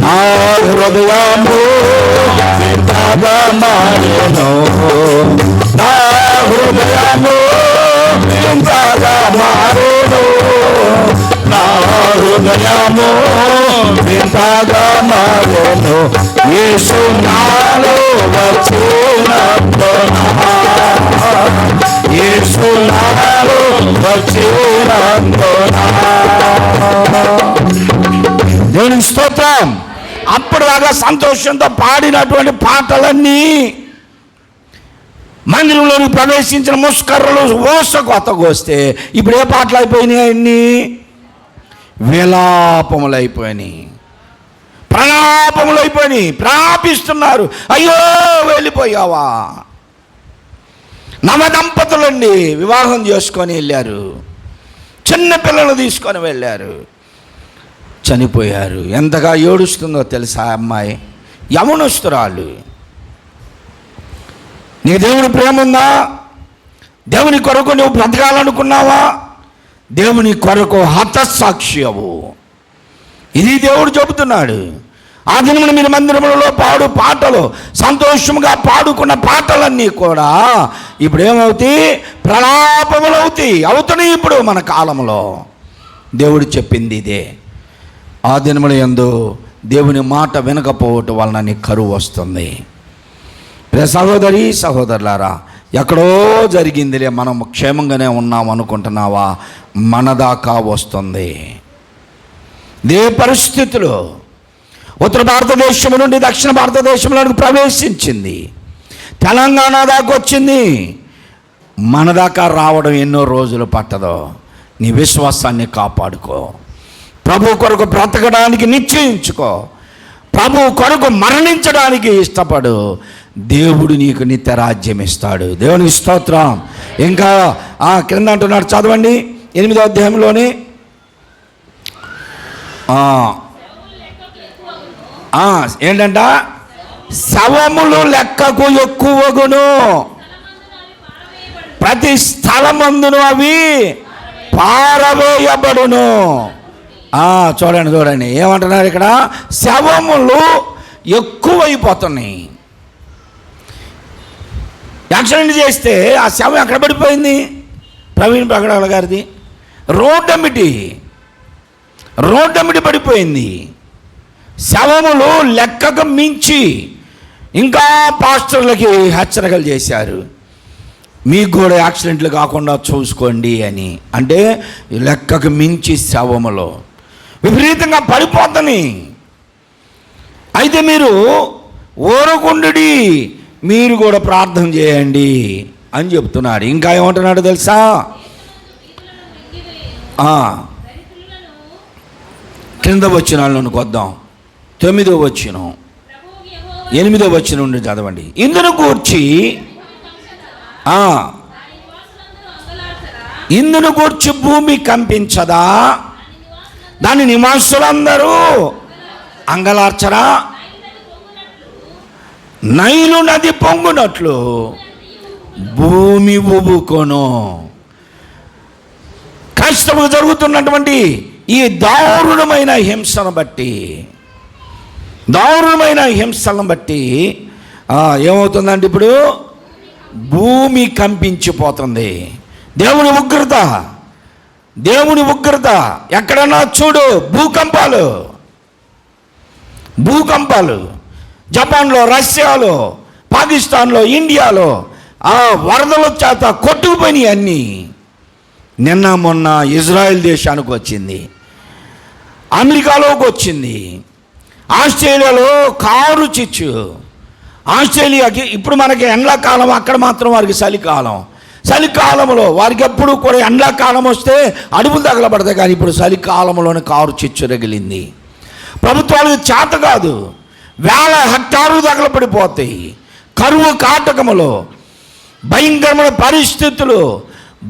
Speaker 1: నా హృదయము వింతగా మారెను, నా హృదయము వింతగా మారెను, నా హృదయము వింతగా మారెను. యేసు నాలో వచ్చినందున, యేసు నాలో వచ్చినందున. దేవునికి స్తోత్రం. అప్పటిదాకా సంతోషంతో పాడినటువంటి పాటలన్నీ మందిరంలోకి ప్రవేశించిన ముస్కర్రలు ఊసకోత కోస్తే ఇప్పుడు ఏ పాటలు అయిపోయినాయి? అన్నీ విలాపములు అయిపోయినాయి, ప్రలాపములు అయిపోయినాయి. ప్రాపిస్తున్నారు, అయ్యో వెళ్ళిపోయావా. నవదంపతులండి వివాహం చేసుకొని వెళ్ళారు, చిన్న పిల్లలు తీసుకొని వెళ్ళారు, చనిపోయారు. ఎంతగా ఏడుస్తుందో తెలుసా అమ్మాయి? యవనస్తురాలు. నీ దేవుని ప్రేమ ఉందా? దేవుని కొరకు నువ్వు బ్రతకాలనుకున్నావా? దేవుని కొరకు హతసాక్షి అవు. ఇది దేవుడు చెబుతున్నాడు. ఆ దినమున మీరు మందిరములలో పాడు పాటలు, సంతోషముగా పాడుకున్న పాటలన్నీ కూడా ఇప్పుడు ఏమవుతాయి? ప్రలాపములు అవుతున్నాయి. ఇప్పుడు మన కాలంలో దేవుడు చెప్పింది ఇదే. ఆ దినముల యందు దేవుని మాట వినకపోవటం వలన నీ కరువు వస్తుంది. సహోదరి సహోదరులారా, ఎక్కడో జరిగిందిలే, మనం క్షేమంగానే ఉన్నాం అనుకుంటున్నావా? మన దాకా వస్తుంది. ఇదే పరిస్థితులు ఉత్తర భారతదేశం నుండి దక్షిణ భారతదేశంలోకి ప్రవేశించింది, తెలంగాణ దాకా వచ్చింది. మన దాకా రావడం ఎన్నో రోజులు పట్టదో. నీ విశ్వాసాన్ని కాపాడుకో, ప్రభు కొరకు బ్రతకడానికి నిశ్చయించుకో, ప్రభు కొరకు మరణించడానికి ఇష్టపడు. దేవుడు నీకు నిత్య రాజ్యం ఇస్తాడు. దేవునికి స్తోత్రం. ఇంకా క్రింద అంటున్నాడు, చదవండి 8వ అధ్యాయంలోని ఏంటంట? శవములు లెక్కకు ఎక్కువగును, ప్రతి స్థలమందును అవి పారవేయబడును. చూడండి ఏమంటున్నారు ఇక్కడ, శవములు ఎక్కువైపోతున్నాయి. యాక్సిడెంట్ చేస్తే ఆ శవం ఎక్కడ పడిపోయింది? ప్రవీణ్ ప్రగడాల గారిది రోడ్డమిటి పడిపోయింది. శవములు లెక్కకు మించి ఇంకా పాస్టర్లకి హెచ్చరికలు చేశారు, మీకు కూడా యాక్సిడెంట్లు కాకుండా చూసుకోండి అని. అంటే లెక్కకు మించి శవములు విపరీతంగా పడిపోతున్నాయి. అయితే మీరు ఊరకుండుడి, మీరు కూడా ప్రార్థన చేయండి అని చెప్తున్నాడు. ఇంకా ఏమంటున్నాడు తెలుసా? కింద వచనాల్లోకి వద్దాం. 9వ వచనం 8వ వచనం నుండి చదవండి. ఇందును గూర్చి భూమి కంపించదా, దాని నివాసులందరూ అంగలార్చరా? నైలు నది పొంగునట్లు భూమి ఉబుకొను. క్రైస్తవులు జరుగుతున్నటువంటి ఈ దారుణమైన హింసలను బట్టి ఏమవుతుందంటే ఇప్పుడు భూమి కంపించిపోతుంది. దేవుని ఉగ్రత ఎక్కడన్నా చూడు, భూకంపాలు జపాన్లో, రష్యాలో, పాకిస్తాన్లో, ఇండియాలో వరదల చేత కొట్టుకుపోయినాయి అన్నీ. నిన్న మొన్న ఇజ్రాయెల్ దేశానికి వచ్చింది, అమెరికాలోకి వచ్చింది, ఆస్ట్రేలియాలో కారు చిచ్చు. ఆస్ట్రేలియాకి ఇప్పుడు మనకి ఎండాకాలం, అక్కడ మాత్రం వారికి చలికాలంలో వారికి ఎప్పుడు కూడా ఎండాకాలం వస్తే అడుగులు తగలబడతాయి, కానీ ఇప్పుడు చలికాలంలోనే కారు చిచ్చు రగిలింది. ప్రభుత్వాలకు చేత కాదు, వేల హెక్టార్లు తగలబడిపోతాయి. కరువు కాటకములో భయంకరమైన పరిస్థితులు,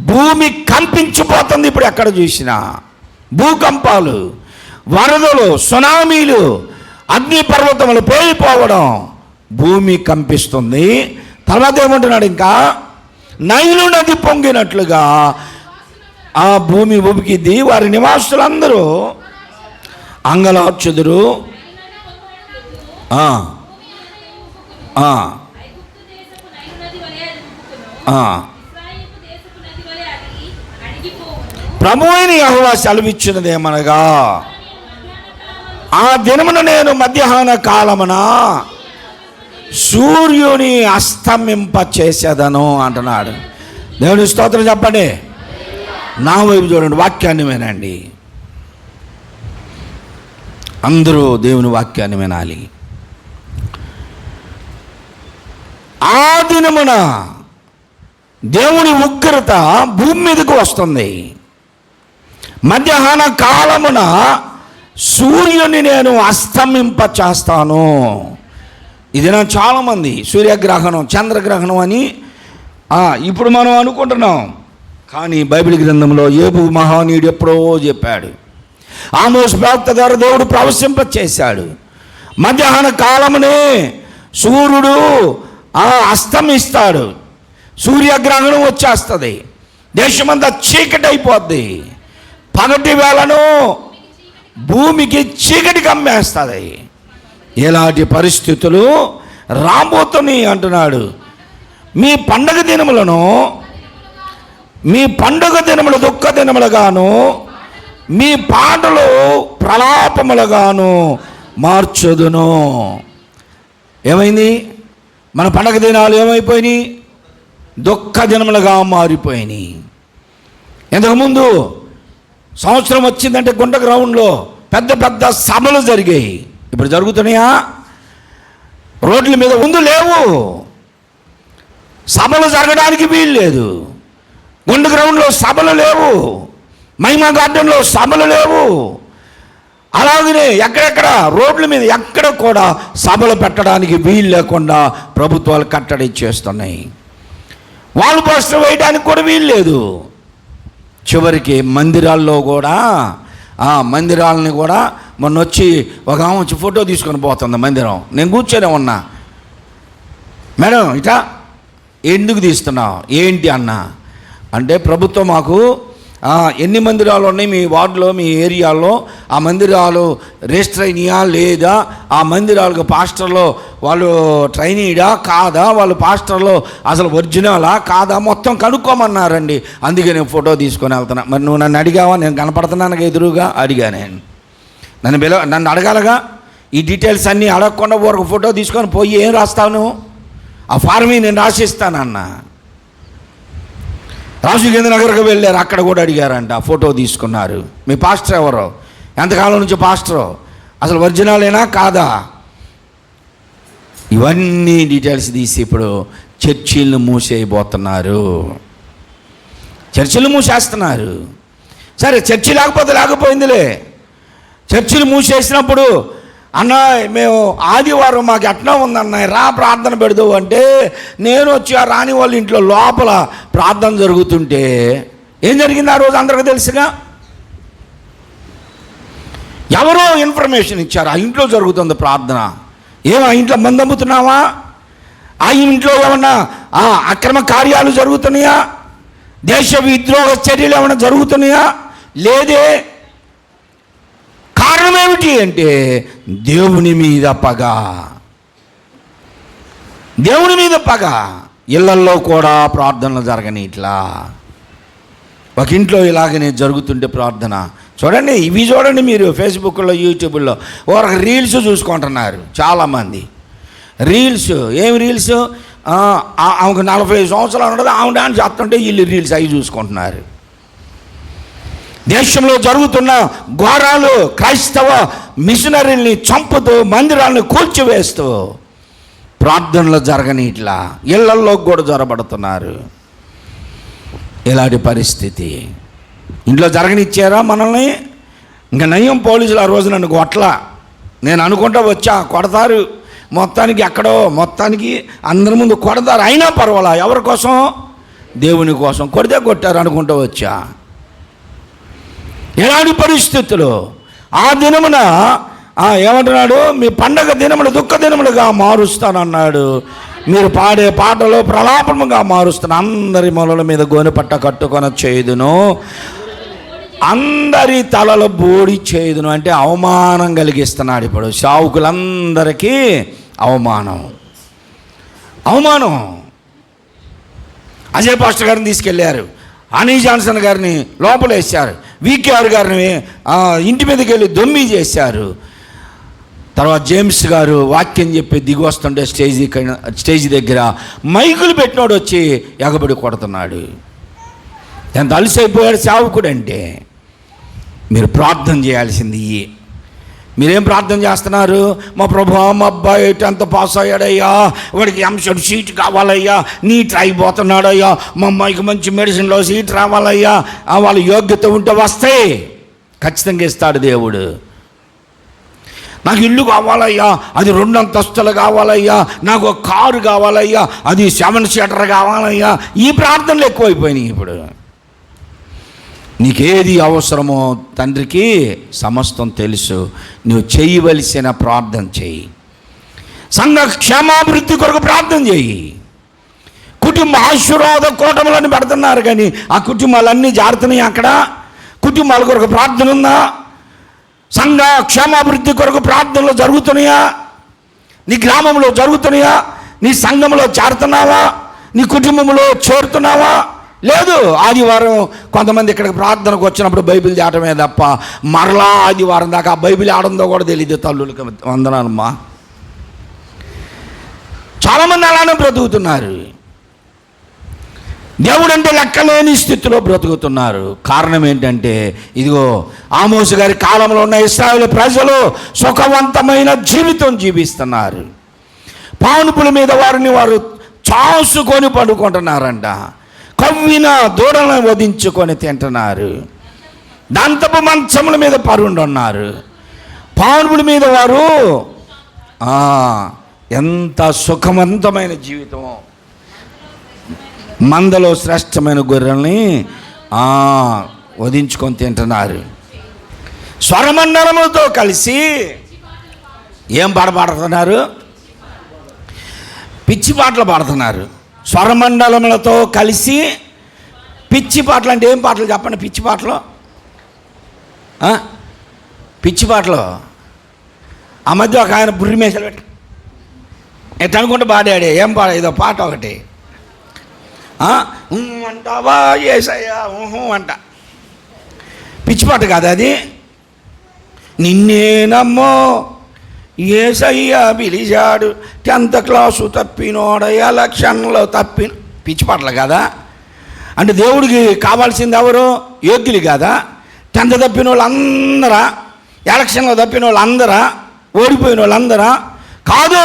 Speaker 1: భూమి కంపించిపోతుంది. ఇప్పుడు ఎక్కడ చూసినా భూకంపాలు, వరదలు, సునామీలు, అగ్నిపర్వతములు పేలిపోవడం, భూమి కంపిస్తుంది. తర్వాత ఏమంటున్నాడు ఇంకా, నైలు నది పొంగినట్లుగా ఆ భూమి ఉబికిద్ది, వారి నివాసులందరూ అంగలార్చుదురు. ప్రభువైన యెహోవా సెలవిచ్చినదేమనగా, ఆ దినమున నేను మధ్యాహ్న కాలమున సూర్యుని అస్తమింప చేసేదను అంటున్నాడు. దేవుని స్తోత్రం చెప్పండి. నా వైపు చూడండి, వాక్యాన్ని వినండి. అందరూ దేవుని వాక్యాన్ని వినాలి. ఆ దినమున దేవుని ఉగ్రత భూమి మీదకు వస్తుంది. మధ్యాహ్న కాలమున సూర్యుని నేను అస్తమింప చేస్తాను. ఇది నా చాలామంది సూర్యగ్రహణం, చంద్రగ్రహణం అని ఇప్పుడు మనం అనుకుంటున్నాం, కానీ బైబిల్ గ్రంథంలో యోబు మహానీయుడు ఎప్పుడో చెప్పాడు. ఆమోస్ ప్రవక్త ద్వారా దేవుడు ప్రవశింప చేశాడు. మధ్యాహ్న కాలమునే సూర్యుడు అస్తమిస్తాడు, సూర్యగ్రహణం వచ్చేస్తుంది, దేశమంతా చీకటి అయిపోద్ది. పగటి వేళను భూమికి చీకటి కమ్మేస్తుంది. ఇలాంటి పరిస్థితులు రాబోతున్నాయి అంటున్నాడు. మీ పండగ దినములు దుఃఖ దినములుగాను, మీ పాటలు ప్రలాపములుగాను మార్చుదును. ఏమైంది? మన పండగ దినాలు ఏమైపోయినాయి? దుఃఖ దినములుగా మారిపోయినాయి. ఇంతకుముందు సంవత్సరం వచ్చిందంటే గుంట గ్రౌండ్లో పెద్ద పెద్ద సభలు జరిగాయి. ఇప్పుడు జరుగుతున్నాయా? రోడ్ల మీద ముందు లేవు, సభలు జరగడానికి వీలు లేదు. గుంట గ్రౌండ్లో సభలు లేవు, మహిమా గార్డెన్లో సభలు లేవు. అలాగనే ఎక్కడెక్కడ రోడ్ల మీద ఎక్కడ కూడా సభలు పెట్టడానికి వీలు లేకుండా ప్రభుత్వాలు కట్టడి చేస్తున్నాయి. వాల్ పోస్టర్ వేయడానికి కూడా వీలు లేదు. చివరికి మందిరాల్లో కూడా మందిరాలని కూడా మొన్న వచ్చి ఒక ఆమె వచ్చి ఫోటో తీసుకొని పోతుంది మందిరం. నేను కూర్చొని ఉన్నా, మేడం ఇట్లా ఎందుకు తీస్తున్నావు ఏంటి అన్నా అంటే, ప్రభుత్వం మాకు ఎన్ని మందిరాలు ఉన్నాయి మీ వార్డులో, మీ ఏరియాలో? ఆ మందిరాలు రిజిస్టర్ అయినాయా లేదా? ఆ మందిరాలకు పాస్టర్లో వాళ్ళు ట్రైనీడా కాదా? వాళ్ళు పాస్టర్లో అసలు ఒరిజినలా కాదా? మొత్తం కనుక్కోమన్నారండి. అందుకే నేను ఫోటో తీసుకొని వెళ్తున్నా. మరి నువ్వు నన్ను అడిగావా? నేను కనపడుతున్నాను ఎదురుగా అడిగా. నేను నన్ను అడగాలగా. ఈ డీటెయిల్స్ అన్నీ అడగకుండా ఒక ఫోటో తీసుకొని పోయి ఏం రాస్తాను? ఆ ఫార్మీ నేను రాసిస్తానన్న. రాజుగేంద్రనగర్కి వెళ్ళారు, అక్కడ కూడా అడిగారంట, ఫోటో తీసుకున్నారు. మీ పాస్టర్ ఎవరో? ఎంతకాలం నుంచి పాస్టరో? అసలు ఒరిజినలేనా కాదా? ఇవన్నీ డీటెయిల్స్ తీసి ఇప్పుడు చర్చిలను మూసేయబోతున్నారు. చర్చిలు మూసేస్తున్నారు. సరే, చర్చి లేకపోయిందిలే. చర్చిలు మూసేసినప్పుడు అన్న మేము ఆదివారం మాకు ఎట్లా ఉందన్న, రా ప్రార్థన పెడదు అంటే నేను వచ్చి ఆ రాని వాళ్ళ ఇంట్లో లోపల ప్రార్థన జరుగుతుంటే ఏం జరిగింది ఆ రోజు అందరికీ తెలుసుగా. ఎవరో ఇన్ఫర్మేషన్ ఇచ్చారు, ఆ ఇంట్లో జరుగుతుంది ప్రార్థన. ఆ ఇంట్లో మందు అమ్ముతున్నావా? ఆ ఇంట్లో ఏమన్నా అక్రమ కార్యాలు జరుగుతున్నాయా? దేశ విద్రోహ చర్యలు ఏమైనా జరుగుతున్నాయా? లేదే. కారణం ఏమిటి అంటే దేవుని మీద పగ. దేవుని మీద పగ. ఇళ్లల్లో కూడా ప్రార్థనలు జరగని ఇట్లా ఒక ఇంట్లో ఇలాగనే జరుగుతుంటే ప్రార్థన చూడండి. ఇవి చూడండి మీరు ఫేస్బుక్లో, యూట్యూబ్లో ఒక రీల్స్ చూసుకుంటున్నారు చాలామంది. రీల్స్ ఏమి రీల్స్? ఆమెకు 40 సంవత్సరాలు ఉండదు, ఆమె డాన్స్ చేస్తుంటే వీళ్ళు రీల్స్ అవి చూసుకుంటున్నారు. దేశంలో జరుగుతున్న ఘోరాలు, క్రైస్తవ మిషనరీల్ని చంపుతూ మందిరాలను కూల్చివేస్తూ ప్రార్థనలు జరగని ఇట్లా ఇళ్లల్లో కూడా జొరబడుతున్నారు. ఇలాంటి పరిస్థితి ఇంట్లో జరగనిచ్చారా మనల్ని? ఇంకా నయం, పోలీసులు ఆ రోజు నన్ను కొట్ల. నేను అనుకుంటా వచ్చా, కొడతారు మొత్తానికి, ఎక్కడో మొత్తానికి అందరి ముందు కొడతారు. అయినా పర్వాలా, ఎవరి కోసం? దేవుని కోసం. కొడితే కొట్టారు అనుకుంటూ వచ్చా. ఎలాంటి పరిస్థితులు? ఆ దినమున ఏమంటున్నాడు? మీ పండగ దినములు దుఃఖ దినములుగా మారుస్తానన్నాడు. మీరు పాడే పాటలో ప్రలాపముగా మారుస్తాను. అందరి మొలల మీద గోనెపట్ట కట్టుకొని చేయుదును, అందరి తలలు బోడి చేయుదును. అంటే అవమానం కలిగిస్తున్నాడు. ఇప్పుడు సావుకులందరికీ అవమానం. అజయ్ పాస్టర్ గారిని తీసుకెళ్ళారు, అనీ జాన్సన్ గారిని లోపలేశారు, వికేఆర్ గారిని ఇంటి మీదకి వెళ్ళి దొమ్మి చేశారు. తర్వాత జేమ్స్ గారు వాక్యం చెప్పి దిగి వస్తుంటే స్టేజ్ దగ్గర మైకులు పెట్టినోడు వచ్చి ఎగబడి కొడుతున్నాడు. ఎంత అలసైపోయాడు సేవకుడు అంటే. మీరు ప్రార్థన చేయాల్సింది. మీరేం ప్రార్థన చేస్తున్నారు? మా ప్రభువా, మా అబ్బాయి 10th పాస్ అయ్యాడయ్యా, వాడికి ఎంసెట్ సీట్ కావాలయ్యా, నీట్ అయిపోతున్నాడయ్యా, మా అమ్మాయికి మంచి మెడిసిన్లో సీట్ రావాలయ్యా. వాళ్ళ యోగ్యత ఉంటే వస్తాయి, ఖచ్చితంగా ఇస్తాడు దేవుడు. నాకు ఇల్లు కావాలయ్యా, అది 2 అంతస్తులు కావాలయ్యా, నాకు ఒక కారు కావాలయ్యా, అది 7 సీటర్ కావాలయ్యా. ఈ ప్రార్థనలు ఎక్కువైపోయినాయి ఇప్పుడు. నీకేది అవసరమో తండ్రికి సమస్తం తెలుసు. నువ్వు చేయవలసిన ప్రార్థన చెయ్యి. సంఘ క్షేమాభివృద్ధి కొరకు ప్రార్థన చెయ్యి. కుటుంబ ఆశీర్వాద కూటములను పెడుతున్నారు, కానీ ఆ కుటుంబాలన్నీ జారుతున్నాయి. అక్కడ కుటుంబాల కొరకు ప్రార్థన ఉందా? సంఘ క్షేమాభివృద్ధి కొరకు ప్రార్థనలు జరుగుతున్నాయా? నీ గ్రామంలో జరుగుతున్నాయా? నీ సంఘంలో చేరుతున్నావా? నీ కుటుంబంలో చేరుతున్నావా? లేదు. ఆదివారం కొంతమంది ఇక్కడికి ప్రార్థనకు వచ్చినప్పుడు బైబిల్ దాటమే తప్ప మరలా ఆదివారం దాకా ఆ బైబిల్ ఆడందో కూడా తెలియదు. తల్లులకి వందనాలమ్మా. చాలామంది అలానే బ్రతుకుతున్నారు. దేవుడు అంటే లెక్కలేని స్థితిలో బ్రతుకుతున్నారు. కారణం ఏంటంటే ఇదిగో ఆమోసు గారి కాలంలో ఉన్న ఇశ్రాయేలు ప్రజలు సుఖవంతమైన జీవితం జీవిస్తున్నారు. పానుపుల మీద వారు చాసుకొని పడుకుంటున్నారంట. కవ్విన దూడలను వధించుకొని తింటున్నారు. దంతపు మంచముల మీద పరుండున్నారు. పానుపుల మీద వారు ఎంత సుఖవంతమైన జీవితం. మందలో శ్రేష్టమైన గొర్రెల్ని వధించుకొని తింటున్నారు. స్వరమండలములతో కలిసి ఏం పాట పాడుతున్నారు? పిచ్చి పాటలు పాడుతున్నారు. స్వరమండలములతో కలిసి పిచ్చి పాటలు అంటే ఏం పాటలు చెప్పండి? పిచ్చి పాటలు, పిచ్చి పాటలు. ఆ మధ్య ఒక ఆయన బుర్రి మేసలు పెట్టి ఎట్లా అనుకుంటే పాడాడే, ఏం పాడ, ఏదో పాట ఒకటి అంటావా ఏసయ్యా అంట. పిచ్చి పాట కాదు అది. నిన్నేనమ్మో ఏసయ్యా పిలిచాడు, 10th క్లాసు తప్పినోడ ఎలక్షన్లో తప్పి. పిచ్చి పాటలు కదా. అంటే దేవుడికి కావాల్సింది ఎవరు? యోగ్యులు కదా. 10th తప్పిన వాళ్ళు అందరా, ఎలక్షన్లో తప్పిన వాళ్ళు అందరా, ఓడిపోయిన వాళ్ళు అందరా? కాదు.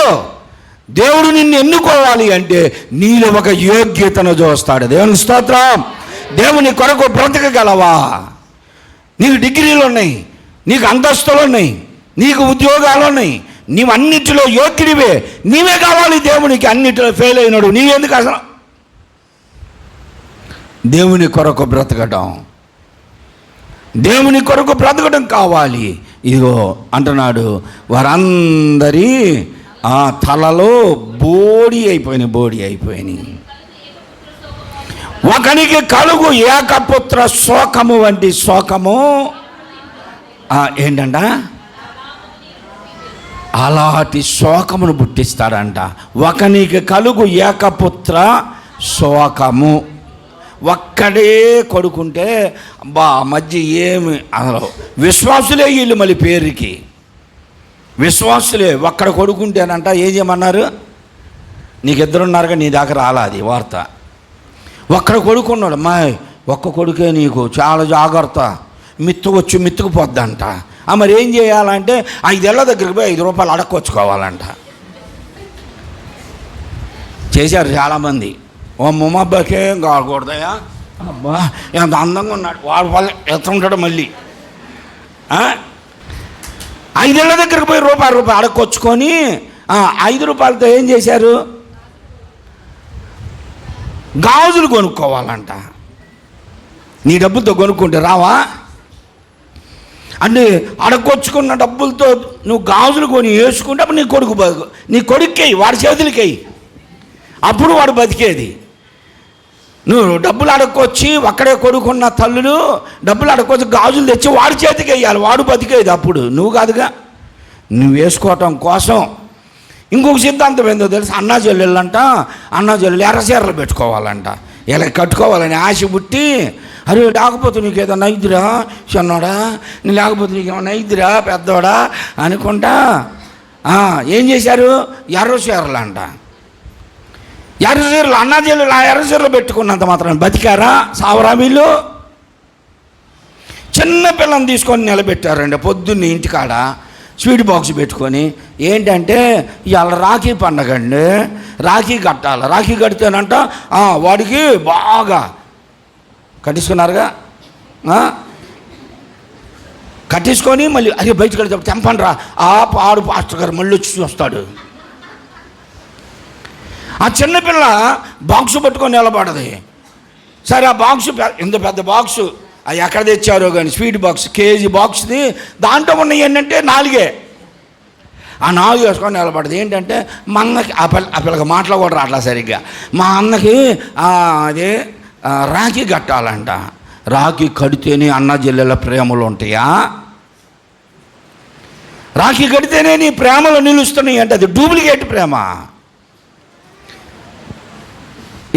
Speaker 1: దేవుడు నిన్ను ఎన్నుకోవాలి అంటే నీలో ఒక యోగ్యతను చూస్తాడు. దేవునికి స్తోత్రం. దేవుని కొరకు బ్రతకగలవా? నీకు డిగ్రీలు ఉన్నాయి, నీకు అంతస్తులు ఉన్నాయి, నీకు ఉద్యోగాలు ఉన్నాయి, నీవు అన్నిటిలో యోగ్యుడివే. నీవే కావాలి దేవునికి. అన్నిటిలో ఫెయిల్ అయినాడు నీవెందుకు అసలు? దేవుని కొరకు బ్రతకడం, దేవుని కొరకు బ్రతకడం కావాలి. ఇదిగో అంటున్నాడు, వారందరి తలలో బోడి అయిపోయినాయి. ఒకనికి కలుగు ఏకపుత్ర శోకము వంటి శోకము ఏంటంట? అలాంటి శోకమును పుట్టిస్తాడంట. ఒకనికి కలుగు ఏకపుత్ర శోకము. ఒక్కడే కొడుకుంటే మధ్య ఏమి అసలు విశ్వాసులే వీళ్ళు, మళ్ళీ పేరుకి విశ్వాసులే. ఒక్కడ కొడుకుంటేనంట ఏం చేయమన్నారు? నీకు ఇద్దరున్నారుగా, నీ దాకా రాలా అది వార్త. ఒక్కడ కొడుకున్నాడు, మా ఒక్క కొడుకే నీకు, చాలా జాగ్రత్త, మిత్తుకుపోద్దంట. మరి ఏం చేయాలంటే 5 ఏళ్ల దగ్గరికి పోయి 5 రూపాయలు అడక్కొచ్చుకోవాలంట. చేశారు చాలామంది. ఓ ముమ్మబ్బాకేం కాకూడదయా, అబ్బా ఎంత అందంగా ఉన్నాడు, వాడు వాళ్ళు ఎత్తుంటాడు. మళ్ళీ 5 ఏళ్ల దగ్గరికి పోయి రూపాయి అడక్కొచ్చుకొని 5 రూపాయలతో ఏం చేశారు? గాజులు కొనుక్కోవాలంట. నీ డబ్బులతో కొనుక్కుంటే రావా? అంటే అడగొచ్చుకున్న డబ్బులతో నువ్వు గాజులు కొని వేసుకుంటే అప్పుడు నీ కొడుక్కేయి, వాడి చేతులకేయి, అప్పుడు వాడు బతికేది. నువ్వు డబ్బులు అడగొచ్చి ఒక్కడే కొడుకున్న తల్లులు డబ్బులు అడగొచ్చి గాజులు తెచ్చి వాడి చేతికి వేయాలి, వాడు బతికేది. అప్పుడు నువ్వు కాదుగా, నువ్వు వేసుకోవటం కోసం. ఇంకొక సిద్ధాంతం ఏందో తెలుసు? అన్నా చెల్లెళ్ళు ఎర్రచీరలు పెట్టుకోవాలంట. ఇలా కట్టుకోవాలని ఆశ పుట్టి, అరే లేకపోతే నీకు ఏదో నైద్దిరా చిన్నోడా, నీ లేకపోతే నీకు ఏమన్నా నైద్దిరా పెద్దోడా అనుకుంటా ఏం చేశారు? ఎర్రచీరలు అంట. ఎర్రచీరలు అన్నా చెల్లెలు ఆ ఎర్రచీరలు పెట్టుకున్నంత మాత్రం బతికారా? సావరా వీళ్ళు? చిన్న పిల్లని తీసుకొని నిలబెట్టారండి పొద్దున్నే ఇంటికాడ, స్వీట్ బాక్స్ పెట్టుకొని. ఏంటంటే ఇవాళ రాఖీ పండగ అండి, రాఖీ కట్టాలి. రాఖీ కడితేనంట వాడికి బాగా కట్టించుకున్నారుగా, కట్టించుకొని మళ్ళీ అదే బయటకు వెళ్తే తెంపండి రా, ఆడు పాస్టర్ గారు మళ్ళీ వచ్చి చూస్తాడు. ఆ చిన్నపిల్ల బాక్సు పట్టుకొని నిలబడది. సరే ఆ బాక్సు, ఇంత పెద్ద బాక్సు, అది ఎక్కడ తెచ్చారో కానీ, స్వీట్ బాక్స్ కేజీ బాక్స్ది, దాంట్లో ఉన్నాయి ఏంటంటే 4. ఆ 4 వేసుకొని నిలబడదు. ఏంటంటే మా అన్నకి ఆ పిల్లకి మాటలు కూడా రాట్లా సరిగ్గా. మా అన్నకి అదే రాఖీ కట్టాలంట. రాఖీ కడితేనే అన్న చెల్లెల ప్రేమలు ఉంటాయా? రాఖీ కడితేనే నీ ప్రేమలు నిలుస్తున్నాయి అంటే అది డూప్లికేట్ ప్రేమ.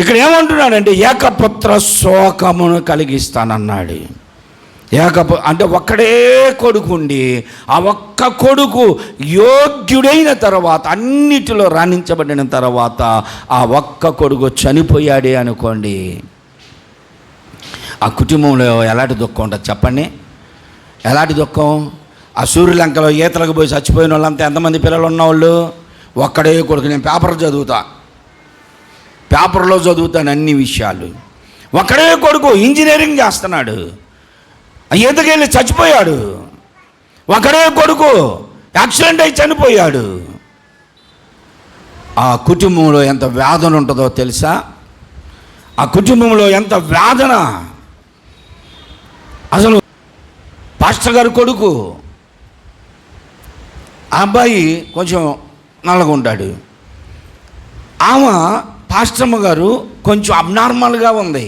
Speaker 1: ఇక్కడ ఏమంటున్నాడంటే ఏకపుత్ర శోకమును కలిగిస్తానన్నాడు. అంటే ఒక్కడే కొడుకుండి ఆ ఒక్క కొడుకు యోగ్యుడైన తర్వాత, అన్నిటిలో రాణించబడిన తర్వాత ఆ ఒక్క కొడుకు చనిపోయాడే అనుకోండి, ఆ కుటుంబంలో ఎలాంటి దుఃఖం ఉంటుంది చెప్పండి? ఎలాంటి దుఃఖం? ఆ సూర్యలంకలో ఈతలకు పోయి చచ్చిపోయిన వాళ్ళంతా ఎంతమంది పిల్లలు ఉన్నవాళ్ళు? ఒక్కడే కొడుకు. నేను పేపర్లో చదువుతాను అన్ని విషయాలు. ఒక్కడే కొడుకు ఇంజనీరింగ్ చేస్తున్నాడు, ఈతకెళ్ళి చచ్చిపోయాడు. ఒకడే కొడుకు యాక్సిడెంట్ అయి చనిపోయాడు. ఆ కుటుంబంలో ఎంత వేదన ఉంటుందో తెలుసా? ఆ కుటుంబంలో ఎంత వేదన. అసలు పాస్టర్ గారి కొడుకు, ఆ అబ్బాయి కొంచెం నల్లగా ఉంటాడు, ఆమె పాస్టమ్మ గారు కొంచెం అబ్నార్మల్గా ఉంది.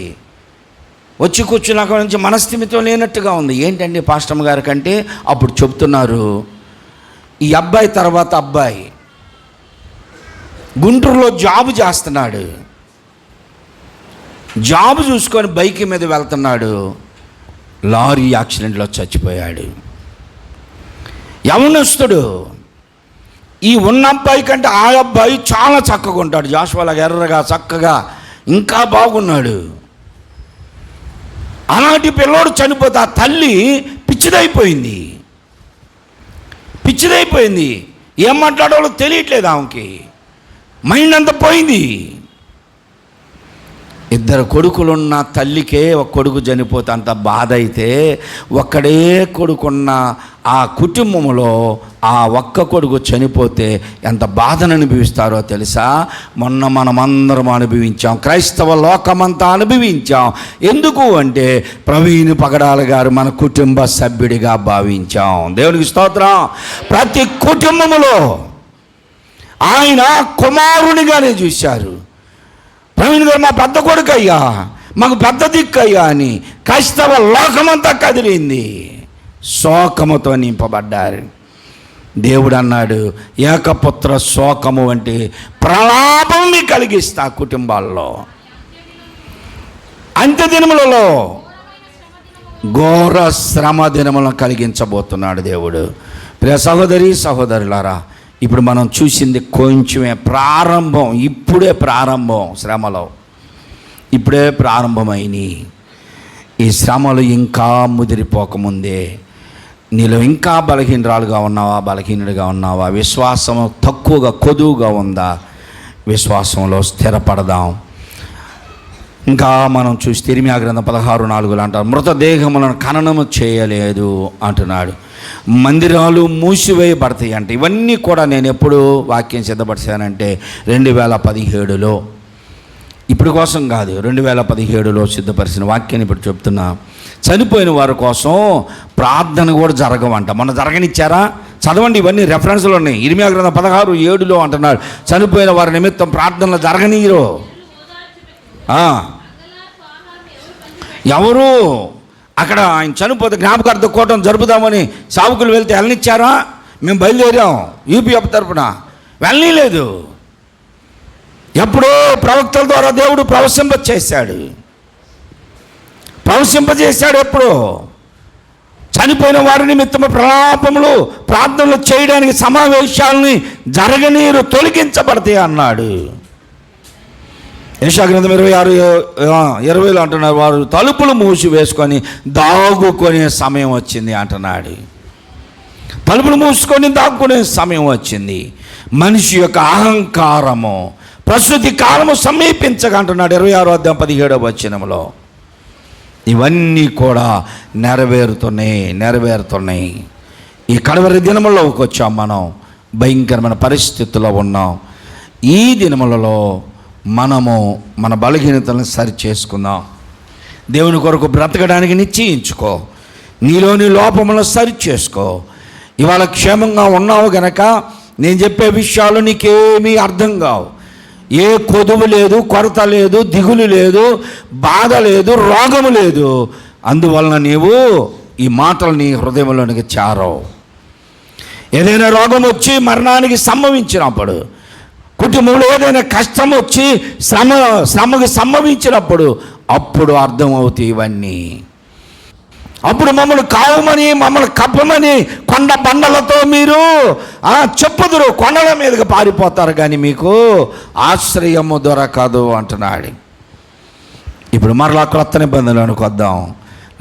Speaker 1: వచ్చి కూర్చున్నాక నుంచి మనస్థిమితం లేనట్టుగా ఉంది. ఏంటండి పాస్టమ్ గారి కంటే అప్పుడు చెప్తున్నారు, ఈ అబ్బాయి తర్వాత అబ్బాయి గుంటూరులో జాబ్ చేస్తున్నాడు. జాబ్ చూసుకొని బైక్ మీద వెళ్తున్నాడు, లారీ యాక్సిడెంట్లో చచ్చిపోయాడు. యవనస్తుడు. ఈ ఉన్న అబ్బాయి కంటే ఆ అబ్బాయి చాలా చక్కగా ఉంటాడు, జాషువాలాగా ఎర్రగా చక్కగా ఇంకా బాగున్నాడు. అలాంటి పిల్లోడు చనిపోతే ఆ తల్లి పిచ్చిదైపోయింది. ఏం మాట్లాడాలో తెలియట్లేదు ఆమెకి, మైండ్ అంతా పోయింది. ఇద్దరు కొడుకులున్న తల్లికే ఒక కొడుకు చనిపోతే అంత బాధ అయితే, ఒక్కడే కొడుకున్న ఆ కుటుంబంలో ఆ ఒక్క కొడుకు చనిపోతే ఎంత బాధను అనుభవిస్తారో తెలుసా? మొన్న మనమందరం అనుభవించాం, క్రైస్తవ లోకమంతా అనుభవించాం. ఎందుకు అంటే ప్రవీణ్ పగడాల గారు మన కుటుంబ సభ్యుడిగా భావించాం. దేవునికి స్తోత్రం. ప్రతి కుటుంబములో ఆయన కుమారునిగానే చూశారు. ప్రవీణ్ గారు మా పెద్ద కొడుకు అయ్యా, మాకు పెద్ద దిక్కు అయ్యా అని క్రైస్తవ లోకమంతా కదిలింది, శోకముతో నింపబడ్డారు. దేవుడు అన్నాడు, ఏకపుత్ర శోకము వంటి ప్రలాపం కలిగిస్తా కుటుంబాల్లో. అంత్య దినములలో ఘోర శ్రమ దినములను కలిగించబోతున్నాడు దేవుడు. ప్రియ సహోదరి సహోదరులారా, ఇప్పుడు మనం చూసింది కొంచెమే ప్రారంభం. ఇప్పుడే ప్రారంభం, శ్రమలో ఇప్పుడే ప్రారంభమైనవి. ఈ శ్రమలు ఇంకా ముదిరిపోకముందే నీలో ఇంకా బలహీనరాలుగా ఉన్నావా, బలహీనుడిగా ఉన్నావా, విశ్వాసం తక్కువగా కొదువుగా ఉందా, విశ్వాసంలో స్థిరపడదాం. ఇంకా మనం చూసి ఇర్మీయా గ్రంథం 16:4 అంటారు, మృతదేహములను ఖననము చేయలేదు అంటున్నాడు. మందిరాలు మూసివేయబడతాయి అంటే ఇవన్నీ కూడా నేను ఎప్పుడు వాక్యం సిద్ధపరిచానంటే 2017లో, ఇప్పుడు కోసం కాదు, 2017లో సిద్ధపరిచిన వాక్యాన్ని ఇప్పుడు చెప్తున్నా. చనిపోయిన వారి కోసం ప్రార్థన కూడా జరగవంట. మొన్న జరగనిచ్చారా? చదవండి, ఇవన్నీ రెఫరెన్స్లు ఉన్నాయి. ఇర్మీయా గ్రంథం 16:7 అంటున్నాడు, చనిపోయిన వారి నిమిత్తం ప్రార్థనలు జరగనీయరు. ఎవరు అక్కడ ఆయన చనిపోతే జ్ఞాపకార్థ కూటం జరుపుదామని సావుకులు వెళ్తే వెళ్ళనిచ్చారా? మేము బయలుదేరాం యూపీఎఫ్ తరపున, వెళ్ళనీలేదు. ఎప్పుడో ప్రవక్తల ద్వారా దేవుడు ప్రవశింపజేశాడు. ఎప్పుడో చనిపోయిన వారి నిమిత్తము ప్రలాపములు ప్రార్థనలు చేయడానికి సమావేశాలని జరగనీరు, తొలగించబడతాయి అన్నాడు. యెషయా గ్రంథం 26:20 అంటున్నారు, వారు తలుపులు మూసి వేసుకొని దాగుకునే సమయం వచ్చింది అంటున్నాడు. తలుపులు మూసుకొని దాక్కునే సమయం వచ్చింది. మనిషి యొక్క అహంకారము ప్రస్తుతి కాలము సమీపించగా అంటున్నాడు 26:17 ఇవన్నీ కూడా నెరవేరుతున్నాయి. ఈ కడవరి దినములోకి వచ్చాం మనం, భయంకరమైన పరిస్థితుల్లో ఉన్నాం. ఈ దినములలో మనము మన బలహీనతలను సరి చేసుకుందాం. దేవుని కొరకు బ్రతకడానికి నిశ్చయించుకో, నీలోని లోపములను సరి చేసుకో. ఇవాళ క్షేమంగా ఉన్నావు గనక నేను చెప్పే విషయాలు నీకేమీ అర్థం కావు. ఏ కొదువు లేదు, కొరత లేదు, దిగులు లేదు, బాధ లేదు, రోగము లేదు. అందువలన నీవు ఈ మాటలు నీ హృదయంలోనికి చేరవు. ఏదైనా రోగం వచ్చి మరణానికి సంభవించినప్పుడు, కుటుంబంలో ఏదైనా కష్టం వచ్చి శ్రమకు సంభవించినప్పుడు అప్పుడు అర్థమవుతాయి ఇవన్నీ. అప్పుడు మమ్మల్ని కావమని, మమ్మల్ని కప్పమని కొండ బండలతో మీరు చెప్పుదురు, కొండల మీదకి పారిపోతారు, కానీ మీకు ఆశ్రయము దొరకదు అంటున్నాడు. ఇప్పుడు మరలా క్రొత్త నిబంధనలకు వద్దాం.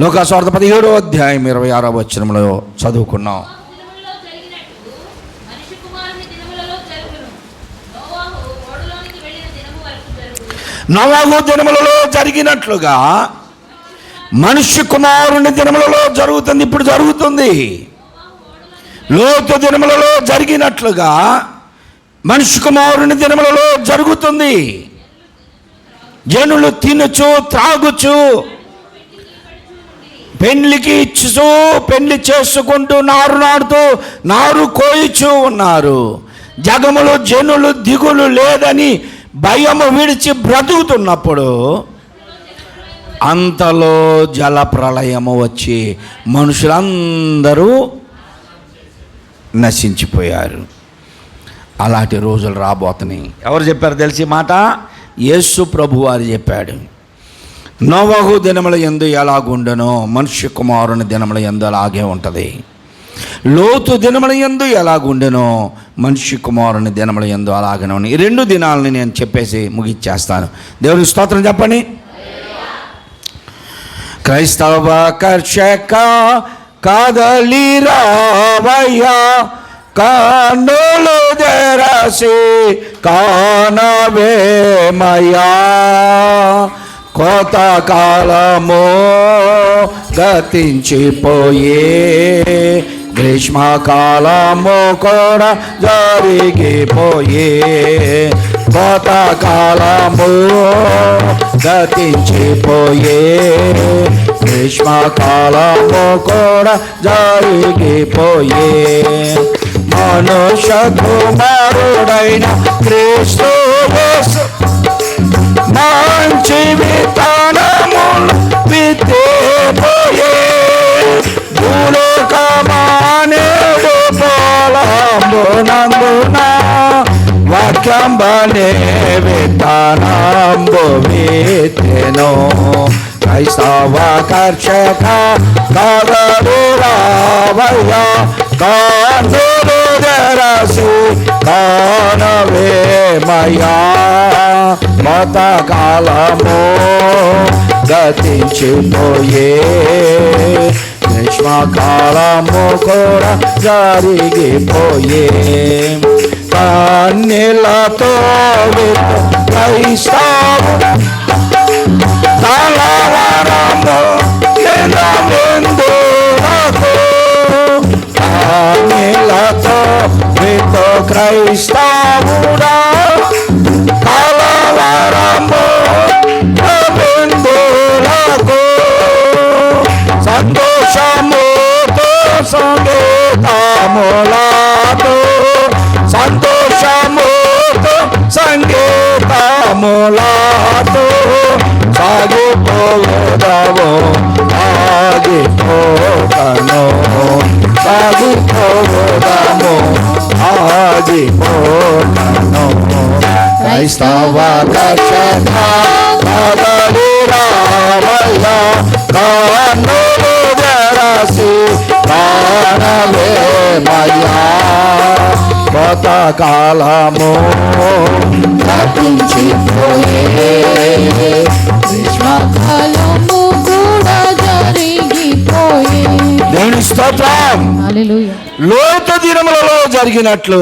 Speaker 1: లోకాసువార్త 17:26 చదువుకున్నాం. నోవాహు దినములలో జరిగినట్లుగా మనుష్య కుమారుని దినములలో జరుగుతుంది, ఇప్పుడు జరుగుతుంది. లోతు దినములలో జరిగినట్లుగా మనుష్య కుమారుని దినములలో జరుగుతుంది. జనులు తినుచు త్రాగుచు పెండ్లికి ఇచ్చుచు పెండ్లి చేసుకుంటూ నారు నాడుతూ నారు కోయిచూ ఉన్నారు. జగములో జనులు దిగులు లేదని భయము విడిచి బ్రతుకుతున్నప్పుడు అంతలో జల ప్రళయము వచ్చి మనుషులందరూ నశించిపోయారు. అలాంటి రోజులు రాబోతున్నాయి. ఎవరు చెప్పారు తెలిసి మాట? యేసు ప్రభు వారు చెప్పాడు. నోవహు దినముల యందు ఎలాగుండెనో మనుష్య కుమారుని దినముల యందు అలాగే ఉంటుంది. లోతు దినముల యందు ఎలాగుండెనో మనుష్య కుమారుని దినముల యందు అలాగనే ఉన్నాయి. ఈ 2 దినాలని నేను చెప్పేసి ముగిచ్చేస్తాను. దేవుని స్తోత్రం చెప్పండి. క్రైస్తవ కర్షక కదలి రావయ్యా, కన్నులు తెరసి కానవేమయ్యా, కోత కాలము గతించిపోయే, గ్రీష్మకాలము కూడా జరిగిపోయే, కోత కాలము గతించిపోయే, గ్రీష్మకాలము కూడా జరిగిపోయే, మనుష్య కుమారుడైన క్రీస్తు యేసు మంచి విత్తనములు విత్తిపోయే, భూలోకమానేడు పొలంబునందున వాక్యంబనే విత్తనంబు విత్తెను. క్రైస్తవ కర్షక కదలి రావయ్యా, కన్నులు తెరసి కానవేమయ్యా, మత కాలము గతించిపోయే, గ్రీష్మకాలము కూడా జరిగిపోయే, కన్నీళ్లతో క్రైస్తవు తలవరము నిలవెందుకు, కన్నీళ్లతో క్రైస్తవుడా కలవరము నిలవెందుకు, సంతోషముతో సంగీతములతో, సంతోషముతో సంగీతములతో సాగిపోదాము, ఆగిపోకను, సాగిపోదాము, ఆగిపోకను. క్రైస్తవ కర్షక కదలి రావయ్యా, కన్నులు తెరసి కానవేమయ్యా, కొత్త కాలము
Speaker 3: గతించిపోయే, గ్రీష్మకాలము కూడా జరిగిపోయే.
Speaker 1: దేవుని స్తోత్రం.
Speaker 3: హల్లెలూయా.
Speaker 1: లోతు దినములలో జరిగినట్లు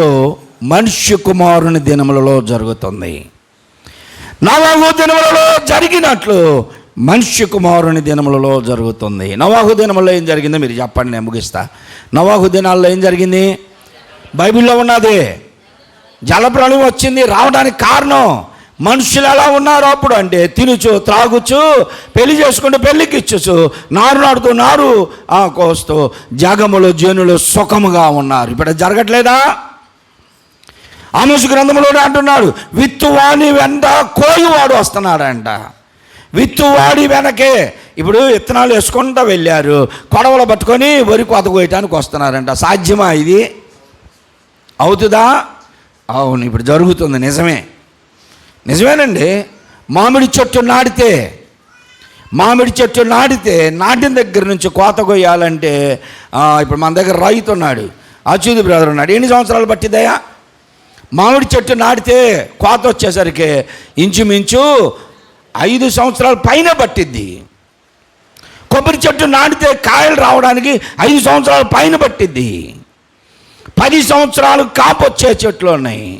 Speaker 1: మనుష్య కుమారుని దినములలో జరుగుతుంది. నోవహు దినములలో జరిగినట్లు మనుష్య కుమారుని దినములలో జరుగుతుంది. నోవహు దినములలో ఏం జరిగిందో మీరు చెప్పండి, నేను ముగిస్తా. నోవహు దినాల్లో ఏం జరిగింది? బైబిల్లో ఉన్నది. జలప్రళయం వచ్చింది. రావడానికి కారణం మనుషులు ఎలా ఉన్నారు అప్పుడు అంటే, తినుచు త్రాగుచు పెళ్లి చేసుకుంటూ పెళ్ళికి ఇచ్చుచు నారు నాడుతూ నారు కోస్తూ జగములు జనులు సుఖముగా ఉన్నారు. ఇప్పుడు జరగట్లేదా? ఆమోసు గ్రంథంలోనే అంటున్నాడు, విత్తువాని వెంట కోయువాడు వస్తున్నాడంట. విత్తువాడి వెనకే ఇప్పుడు విత్తనాలు వేసుకుంటూ వెళ్ళారు, కొడవలు పట్టుకొని వరి కోత కోయటానికి వస్తున్నారంట. సాధ్యమా ఇది? అవుతుందా? అవును, ఇప్పుడు జరుగుతుంది. నిజమేనండి. మామిడి చెట్టు నాటితే నాటిన దగ్గర నుంచి కోత కొయ్యాలంటే ఇప్పుడు మన దగ్గర రైతు ఉన్నాడు, అచ్యుత్ బ్రదర్ ఉన్నాడు. ఎన్ని సంవత్సరాలు పట్టిద్దయా? మామిడి చెట్టు నాటితే కోత వచ్చేసరికి ఇంచుమించు 5 సంవత్సరాల పైన పట్టిద్ది. కొబ్బరి చెట్టు నాటితే కాయలు రావడానికి 5 సంవత్సరాల పైన పట్టిద్ది. 10 సంవత్సరాలు కాపు వచ్చే చెట్లు ఉన్నాయి.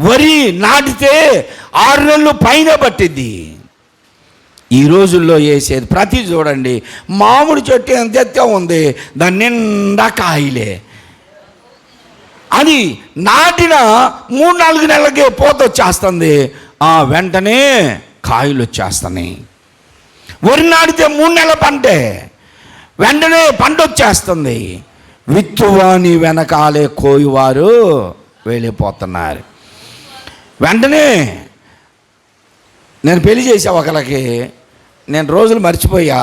Speaker 1: వరి నాటితే 6 నెలలు పైన పట్టిద్ది. ఈ రోజుల్లో వేసేది ప్రతి చూడండి, మామిడి చెట్టు ఎంత ఎత్తే ఉంది, దాని నిండా కాయలే. అది నాటిన 3-4 నెలలకే పూత వచ్చేస్తుంది, వెంటనే కాయలు వచ్చేస్తున్నాయి. వరి నాటితే 3 నెలల పంటే, వెంటనే పంట వచ్చేస్తుంది. విత్తువాని వెనకాలే కోయువారు వెళ్ళిపోతున్నారు. వెంటనే నేను పెళ్లి చేసా ఒకరికి, నేను రోజులు మర్చిపోయా.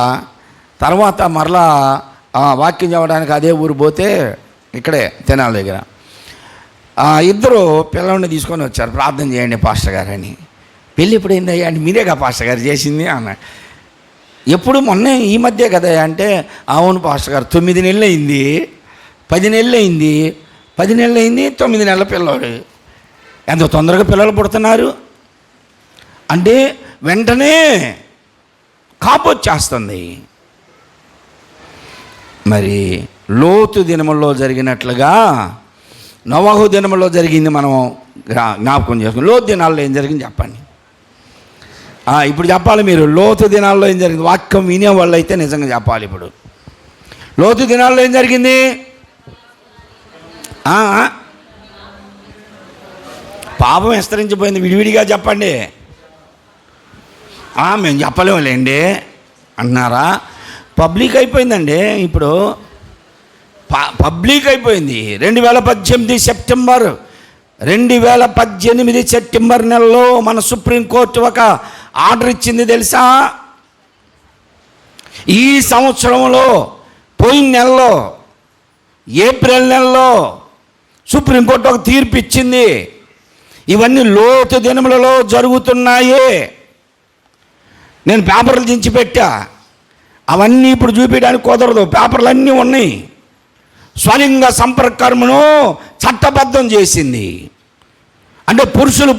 Speaker 1: తర్వాత మరలా వాక్యం చెప్పడానికి అదే ఊరు పోతే ఇక్కడే తెనాలి దగ్గర ఇద్దరు పిల్లల్ని తీసుకొని వచ్చారు. ప్రార్థన చేయండి పాస్టర్ గారు అని. పెళ్ళి ఎప్పుడైంది అయ్యా అంటే మీరేగా పాస్టర్ గారు చేసింది అన్న. ఎప్పుడు మొన్న ఈ మధ్య కదా అంటే అవును పాస్టర్ గారు 9 నెలలు అయింది, 10 నెలలు అయింది, 10 నెలలు అయింది, 9 నెలల పిల్లోడు. ఎంత తొందరగా పిల్లలు పుడుతున్నారు అంటే వెంటనే కాపు వచ్చేస్తుంది. మరి లోతు దినముల్లో జరిగినట్లుగా నోవహు దినములో జరిగింది మనం జ్ఞాపకం చేసుకుని. లోతు దినాల్లో ఏం జరిగింది చెప్పండి. ఇప్పుడు చెప్పాలి మీరు. లోతు దినాల్లో ఏం జరిగింది? వాక్యం వినే వాళ్ళు అయితే నిజంగా చెప్పాలి. ఇప్పుడు లోతు దినాల్లో ఏం జరిగింది? పాపం విస్తరించిపోయింది. విడివిడిగా చెప్పండి. మేము చెప్పలేములేండి అన్నారా? పబ్లిక్ అయిపోయిందండి. ఇప్పుడు పబ్లిక్ అయిపోయింది. 2018 సెప్టెంబర్ నెలలో మన సుప్రీంకోర్టు ఒక ఆర్డర్ ఇచ్చింది తెలుసా? ఈ సంవత్సరంలో పోయిన నెలలో ఏప్రిల్ నెలలో సుప్రీంకోర్టు ఒక తీర్పు ఇచ్చింది. ఇవన్నీ లోతు దినములలో జరుగుతున్నాయి. నేను పేపర్లు దించి పెట్టా. అవన్నీ ఇప్పుడు చూపించడానికి కుదరదు. పేపర్లు అన్నీ ఉన్నాయి. స్వలింగ సంపర్కమును చట్టబద్ధం చేసింది. అంటే పురుషులు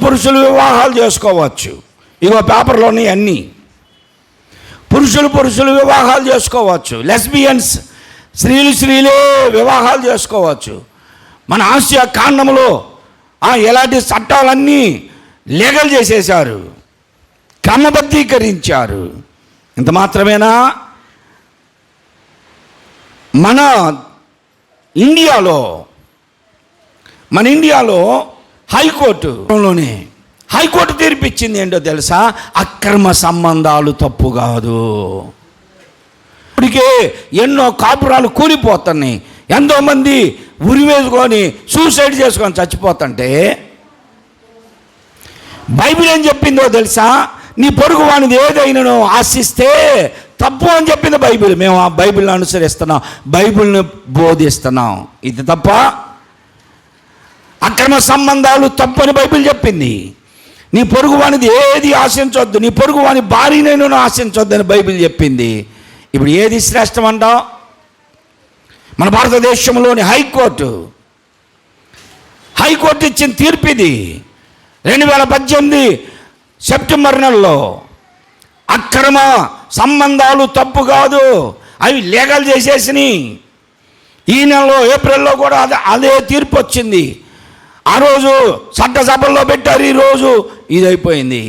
Speaker 1: వివాహాలు చేసుకోవచ్చు. ఇగో పేపర్లో ఉన్నాయి అన్నీ. పురుషులు వివాహాలు చేసుకోవచ్చు. లెస్బియన్స్ స్త్రీలే వివాహాలు చేసుకోవచ్చు. మన ఆసియా ఖండంలో ఎలాంటి చట్టాలన్నీ లీగల్ చేసేశారు, క్రమబద్ధీకరించారు. ఇంత మాత్రమేనా? మన ఇండియాలో హైకోర్టు తీర్పిచ్చింది ఏంటో తెలుసా? అక్రమ సంబంధాలు తప్పు కాదు. ఇప్పటికే ఎన్నో కాపురాలు కూలిపోతున్నాయి. ఎంతోమంది ఉరివేసుకొని సూసైడ్ చేసుకొని చచ్చిపోతుంటే బైబిల్ ఏం చెప్పిందో తెలుసా? నీ పొరుగు వానిది ఏదైనా ఆశిస్తే తప్పు అని చెప్పింది బైబిల్. మేము ఆ బైబిల్ని అనుసరిస్తున్నాం, బైబిల్ని బోధిస్తున్నాం. ఇది తప్ప? అక్రమ సంబంధాలు తప్పు అని బైబిల్ చెప్పింది. నీ పొరుగు వానిది ఏది ఆశించొద్దు, నీ పొరుగు వాని భార్యనైనా ఆశించొద్దు అని బైబిల్ చెప్పింది. ఇప్పుడు ఏది శ్రేష్టం అంటాం? మన భారతదేశంలోని హైకోర్టు ఇచ్చిన తీర్పు ఇది. 2018 సెప్టెంబర్ నెలలో అక్రమ సంబంధాలు తప్పు కాదు, అవి లీగల్ చేసేసినాయి. ఈ నెలలో ఏప్రిల్లో కూడా అదే తీర్పు వచ్చింది. ఆ రోజు చట్టసభల్లో పెట్టారు, ఈరోజు ఇది అయిపోయింది.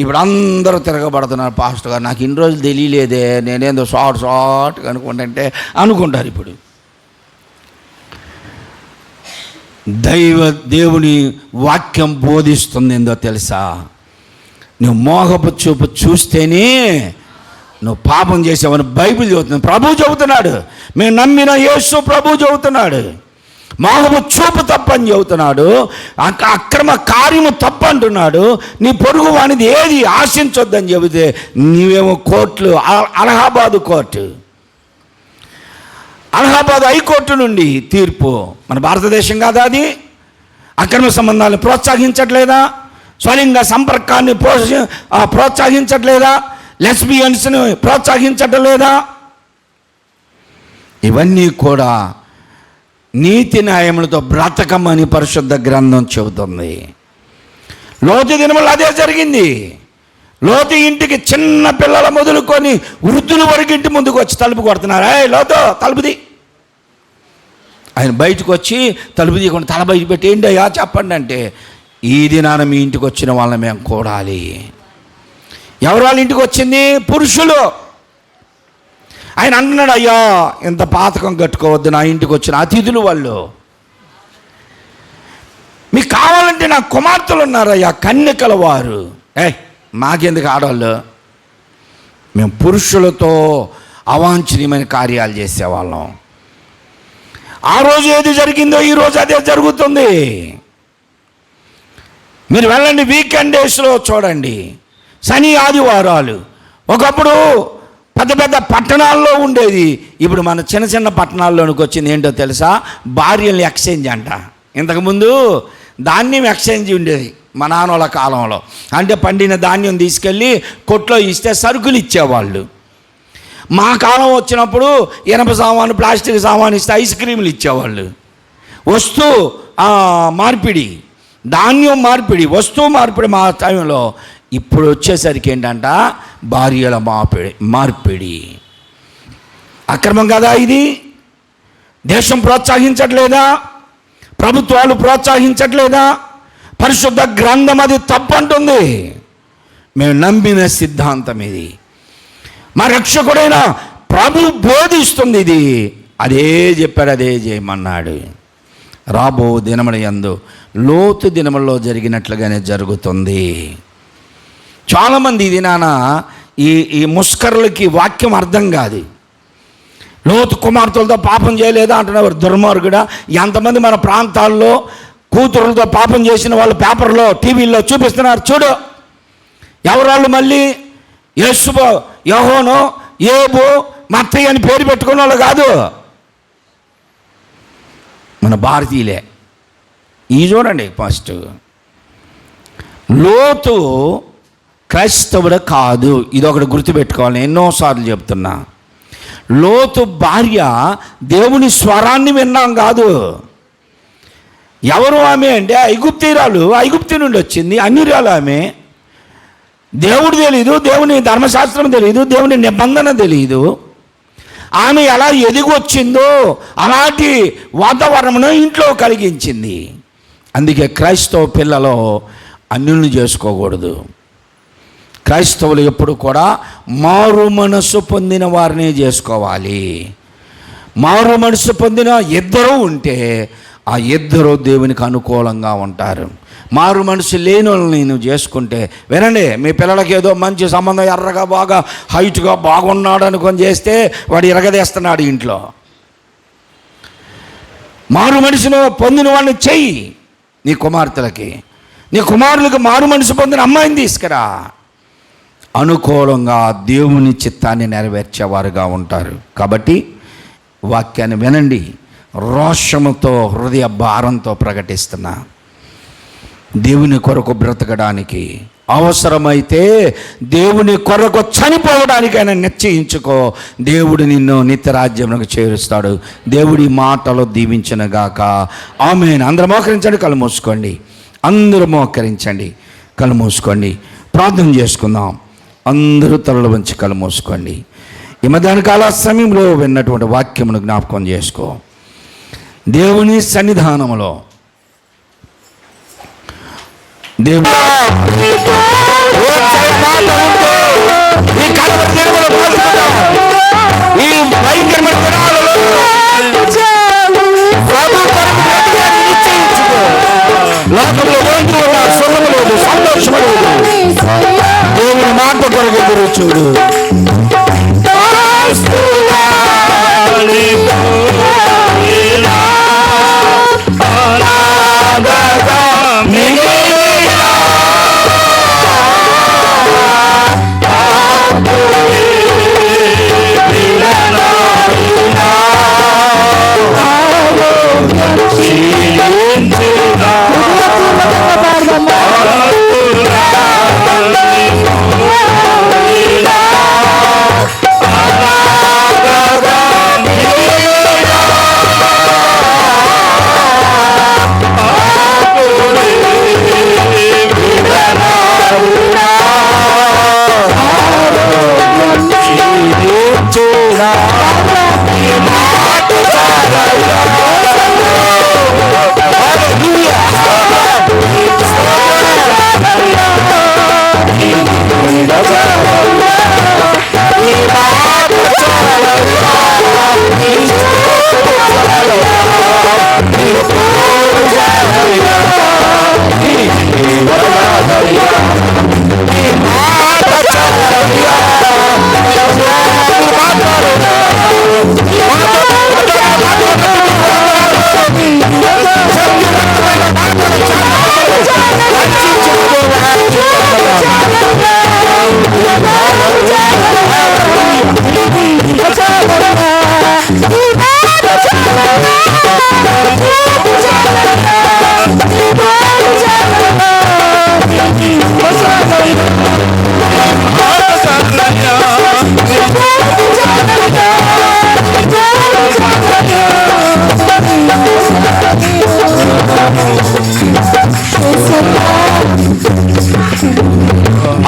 Speaker 1: ఇప్పుడు అందరూ తిరగబడుతున్నారు. పాస్టర్ గారు నాకు ఇన్ని రోజులు తెలియలేదే, నేనేందో షార్ట్గా అనుకుంటారు. ఇప్పుడు దేవుని వాక్యం బోధిస్తుంది ఏందో తెలుసా? నువ్వు మోహపు చూపు చూస్తేనే నువ్వు పాపం చేసావని బైబిల్ చెబుతుంది. ప్రభు చెబుతున్నాడు. మేము నమ్మిన యేసు ప్రభు చెబుతున్నాడు. మోహపు చూపు తప్పని చెబుతున్నాడు. అక్రమ కార్యము తప్పు అంటున్నాడు. నీ పొరుగు వానిది ఏది ఆశించొద్దని చెబితే నీవేమో కోర్టులు, అలహాబాద్ హైకోర్టు నుండి తీర్పు. మన భారతదేశం కాదా అది? అక్రమ సంబంధాలను ప్రోత్సహించట్లేదా? స్వలింగ సంపర్కాన్ని ప్రోత్సహించట్లేదా? లెస్బియన్స్ని ప్రోత్సహించట్లేదా? ఇవన్నీ కూడా నీతి న్యాయములతో బ్రతకమని పరిశుద్ధ గ్రంథం చెబుతుంది. లోతు దినములు అదే జరిగింది. లోతు ఇంటికి చిన్న పిల్లల మొదలుకొని వృద్ధుల వరకు ఇంటి ముందుకు వచ్చి తలుపు కొడుతున్నారు. లోతు తలుపుది. ఆయన బయటకు వచ్చి తలుపు తీయకుండా తల బయట పెట్టి ఏంటి అయ్యా చెప్పండి అంటే, ఈ దినాన మీ ఇంటికి వచ్చిన వాళ్ళని మేము కూడాలి. ఎవరు వాళ్ళ ఇంటికి వచ్చింది? పురుషులు. ఆయన అంటున్నాడు, అయ్యా ఇంత పాతకం కట్టుకోవద్దు, నా ఇంటికి వచ్చిన అతిథులు వాళ్ళు. మీకు కావాలంటే నా కుమార్తెలు ఉన్నారయ్యా, కన్యకల వారు. మాకెందుకు ఆడవాళ్ళు? మేము పురుషులతో అవాంఛనీయమైన కార్యాలు చేసేవాళ్ళం. ఆ రోజు ఏది జరిగిందో ఈరోజు అదే జరుగుతుంది. మీరు వెళ్ళండి, వీకెండ్ డేస్లో చూడండి, శని ఆదివారాలు ఒకప్పుడు పెద్ద పెద్ద పట్టణాల్లో ఉండేది, ఇప్పుడు మన చిన్న చిన్న పట్టణాల్లోనికి వచ్చింది. ఏంటో తెలుసా? భార్యలు ఎక్స్చేంజ్ అంట. ఇంతకుముందు ధాన్యం ఎక్స్చేంజ్ ఉండేది మా నాన్నోళ్ళ కాలంలో. అంటే పండిన ధాన్యం తీసుకెళ్ళి కొట్లో ఇస్తే సరుకులు ఇచ్చేవాళ్ళు. మా కాలం వచ్చినప్పుడు ఇనప సామాను, ప్లాస్టిక్ సామాను ఇస్తే ఐస్ క్రీములు ఇచ్చేవాళ్ళు. వస్తువు మార్పిడి, ధాన్యం మార్పిడి, వస్తువు మార్పిడి మా టైంలో. ఇప్పుడు వచ్చేసరికి ఏంటంట, భార్యల మార్పిడి. అక్రమం కదా ఇది? దేశం ప్రోత్సహించట్లేదా? ప్రభుత్వాలు ప్రోత్సహించట్లేదా? పరిశుద్ధ గ్రంథం అది తప్పంటుంది. మేము నమ్మిన సిద్ధాంతం ఇది. మా రక్షకుడైన ప్రభు బోధిస్తుంది ఇది. అదే చెప్పాడు, అదే చేయమన్నాడు. రాబో దినముల యందు లోతు దినముల్లో జరిగినట్లుగానే జరుగుతుంది. చాలామంది ఇది ఈ ముస్కరులకి వాక్యం అర్థం కాదు. లోతు కుమార్తెలతో పాపం చేయలేదా అంటున్నారు, దుర్మార్గుడా. ఎంతమంది మన ప్రాంతాల్లో కూతురులతో పాపం చేసిన వాళ్ళు పేపర్లో, టీవీల్లో చూపిస్తున్నారు చూడు. ఎవరాళ్ళు? మళ్ళీ యేసుబో, యెహోనో, ఏబు, మత్తయి అని పేరు పెట్టుకున్న వాళ్ళు కాదు, మన భారతీయులే. ఈ చూడండి, ఫస్ట్ లోతు క్రైస్తవుడు కాదు. ఇదొకటి గుర్తుపెట్టుకోవాలి, ఎన్నోసార్లు చెప్తున్నా. లోతు భార్య దేవుని స్వరాన్ని విన్నాం కాదు. ఎవరు ఆమె అంటే ఐగుప్తీరాలు, ఐగుప్తి నుండి వచ్చింది, అన్యురాలు ఆమె. దేవుడు తెలియదు, దేవుని ధర్మశాస్త్రం తెలియదు, దేవుని నిబంధన తెలియదు. ఆమె ఎలా ఎదిగి వచ్చిందో అలాంటి వాతావరణమును ఇంట్లో కలిగించింది. అందుకే క్రైస్తవ పిల్లలు అన్యులను చేసుకోకూడదు. క్రైస్తవులు ఎప్పుడు కూడా మారు మనసు పొందిన వారినే చేసుకోవాలి. మారు మనసు పొందిన ఇద్దరు ఉంటే ఆ ఇద్దరు దేవునికి అనుకూలంగా ఉంటారు. మారు మనసు లేని వాళ్ళని నువ్వు చేసుకుంటే, వినండి, మీ పిల్లలకి ఏదో మంచి సంబంధం, ఎర్రగా బాగా హైట్గా బాగున్నాడు అనుకొని చేస్తే వాడు ఇరగదేస్తున్నాడు ఇంట్లో. మారు మనసును పొందిన వాడిని చెయ్యి. నీ కుమార్తెలకి, నీ కుమారులకు మారు మనసు పొందిన అమ్మాయిని తీసుకురా. అనుకూలంగా దేవుని చిత్తాన్ని నెరవేర్చేవారుగా ఉంటారు. కాబట్టి వాక్యాన్ని వినండి. రోషముతో, హృదయ భారంతో ప్రకటిస్తున్నా. దేవుని కొరకు బ్రతకడానికి, అవసరమైతే దేవుని కొరకు చనిపోవడానికైనా నిశ్చయించుకో. దేవుడు నిన్ను నిత్యరాజ్యమునకు చేరుస్తాడు. దేవుడి మాటలు దీవించనుగాక. ఆమేన్. అందరూ మోకరించండి, కళ్ళు మూసుకోండి. అందరూ మోకరించండి, కళ్ళు మూసుకోండి. ప్రార్థన చేసుకుందాం. అందరూ తలలు వంచి కళ్ళు మూసుకోండి. ఈ మధ్యాహ్న కాల సమయంలో విన్నటువంటి వాక్యమును జ్ఞాపకం చేసుకో. దేవుని సన్నిధానములో దేవుడు దేవుని మాట కొరకు ఎదురు చూడు.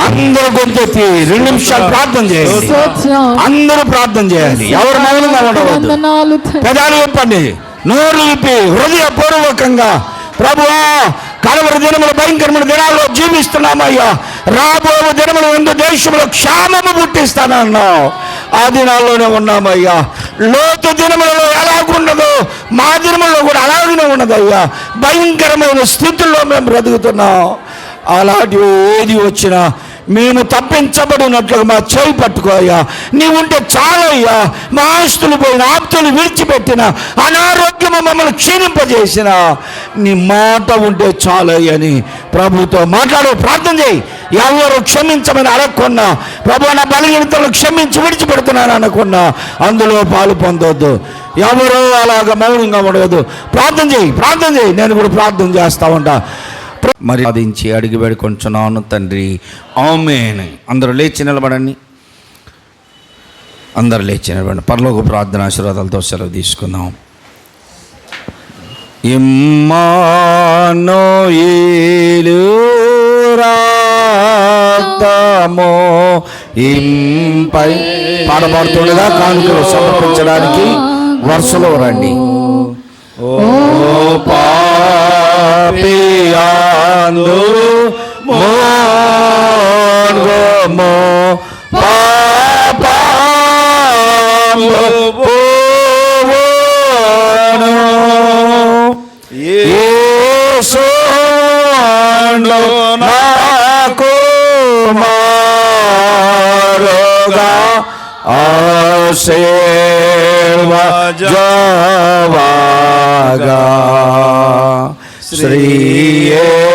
Speaker 1: అందరూ గొంతెత్తి 2 నిమిషాలు ప్రార్థన చేయండి. అందరూ ప్రార్థన చేయాలి. ఎవరు మౌనంగా ఉండవద్దు.
Speaker 3: వందనాలు
Speaker 1: పెదాలు చెప్పండి, నోరు విప్పి హృదయపూర్వకంగా ప్రభువా, కలవరి దినములు భయంకరమైన దినాల్లో జీవిస్తున్నామయ్యా. రాబో దినములు ఎందు దేశంలో క్షామము పుట్టిస్తానన్నావు. ఆ దినాల్లోనే ఉన్నామయ్యా. లోతు దినములలో ఎలాగున్నదో మా దినములలో కూడా అలాగనే ఉన్నదయ్యా. భయంకరమైన స్థితుల్లో మేము బ్రతుకుతున్నాం. అలాంటివి ఏది వచ్చినా మేము తప్పించబడినట్లుగా మా చేయి పట్టుకోయ్యా. నీవుంటే చాలయ్యా. మా ఆస్తులు పోయిన, ఆప్తులు విడిచిపెట్టిన, అనారోగ్యము మమ్మల్ని క్షీణింపజేసిన నీ మాట ఉంటే చాలయ్యని ప్రభుతో మాట్లాడు. ప్రార్థన చేయి. ఎవరు క్షమించమని అడగకున్నా, ప్రభు నా బలహీనతలు క్షమించి విడిచిపెడుతున్నాను అనుకున్నా అందులో పాలు పొందొద్దు. ఎవరో అలాగ మౌనంగా ఉండవద్దు. ప్రార్థన చేయి, ప్రార్థన చేయి. నేను కూడా ప్రార్థన చేస్తా ఉంటా. మరి సాధించి అడిగి వేడుకొంచున్నాను తండ్రి, ఆమేన్. అందరూ లేచి నిలబడండి. అందరూ లేచి నిలబడండి. పరలోక ప్రార్థన ఆశీర్వాదాలతో సెలవు తీసుకుందాం. ఇమ్మానుయేలు రాతమో ఇంపై పాడబడుతుండగా కానుకలు సమర్పించడానికి వరుసలో రండి. ఓ పాపియాందురు మోర్గమో పాపము పోవను యేసును నాకు మారుగా ఆశీర్వా జవాగా శ్రీయేసు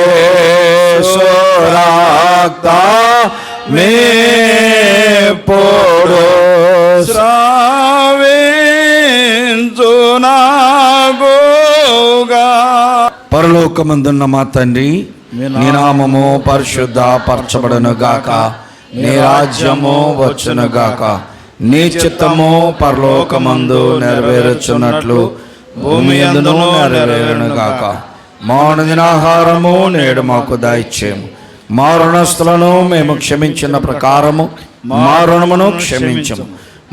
Speaker 1: రక్త మే పోడు
Speaker 2: శ్రావించునాగుగా.
Speaker 1: పరలోకమందున్న మా తండ్రి, నీ నామము పరిశుద్ధ పరచబడును గాక. నీ రాజ్యము వచ్చును గాక. నీ చిత్తము పరలోకమందు నెరవేరుచున్నట్లు భూమి యందును నెరవేరును గాక. మా అనుదినాహారము నేడు మాకు దయచేయము. మా రుణస్తులను మేము క్షమించిన ప్రకారము మా రుణమును క్షమించము.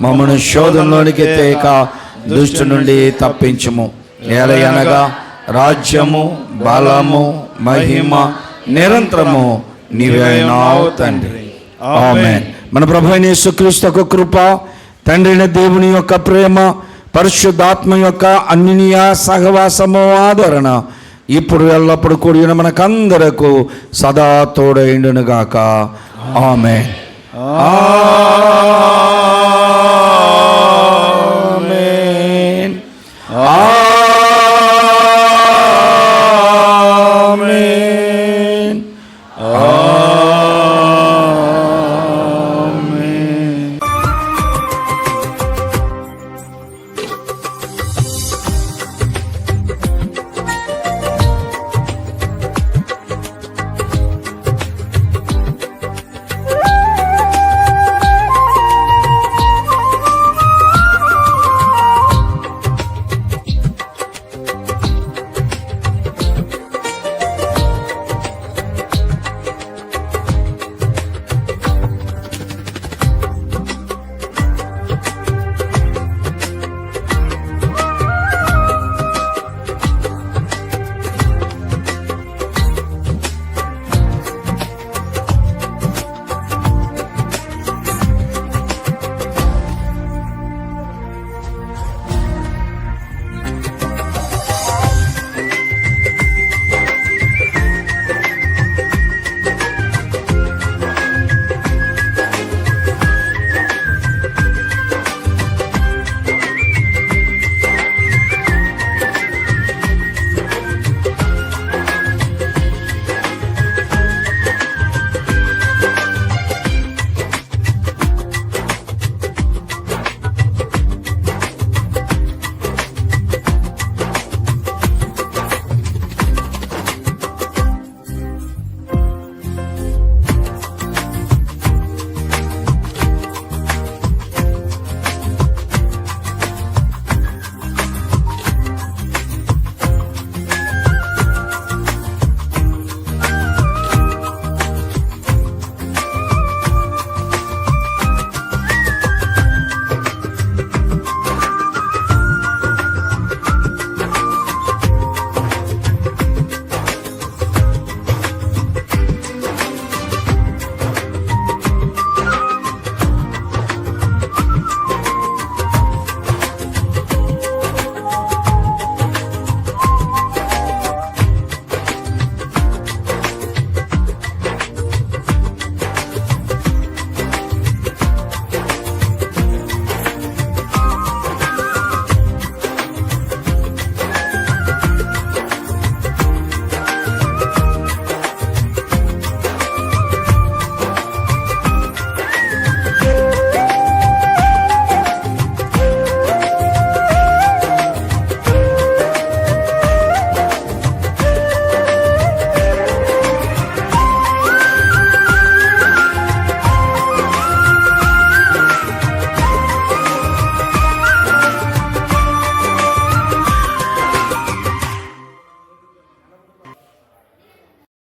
Speaker 1: మమ్మను శోధనలోనికి తేక దుష్టు నుండి తప్పించుము. ఏలయనగా రాజ్యము, బలము, మహిమ నిరంతరము నీవేనావు తండ్రి. ఆమేన్. మన ప్రభువైన యేసుక్రీస్తు యొక్క కృప, తండ్రిన దేవుని యొక్క ప్రేమ, పరిశుద్ధాత్మ యొక్క అన్యోన్య సహవాసము, ఆదరణ ఇప్పుడు ఎల్లప్పుడు కూడిన మనకందరకు సదా తోడైండును గాక. ఆమేన్.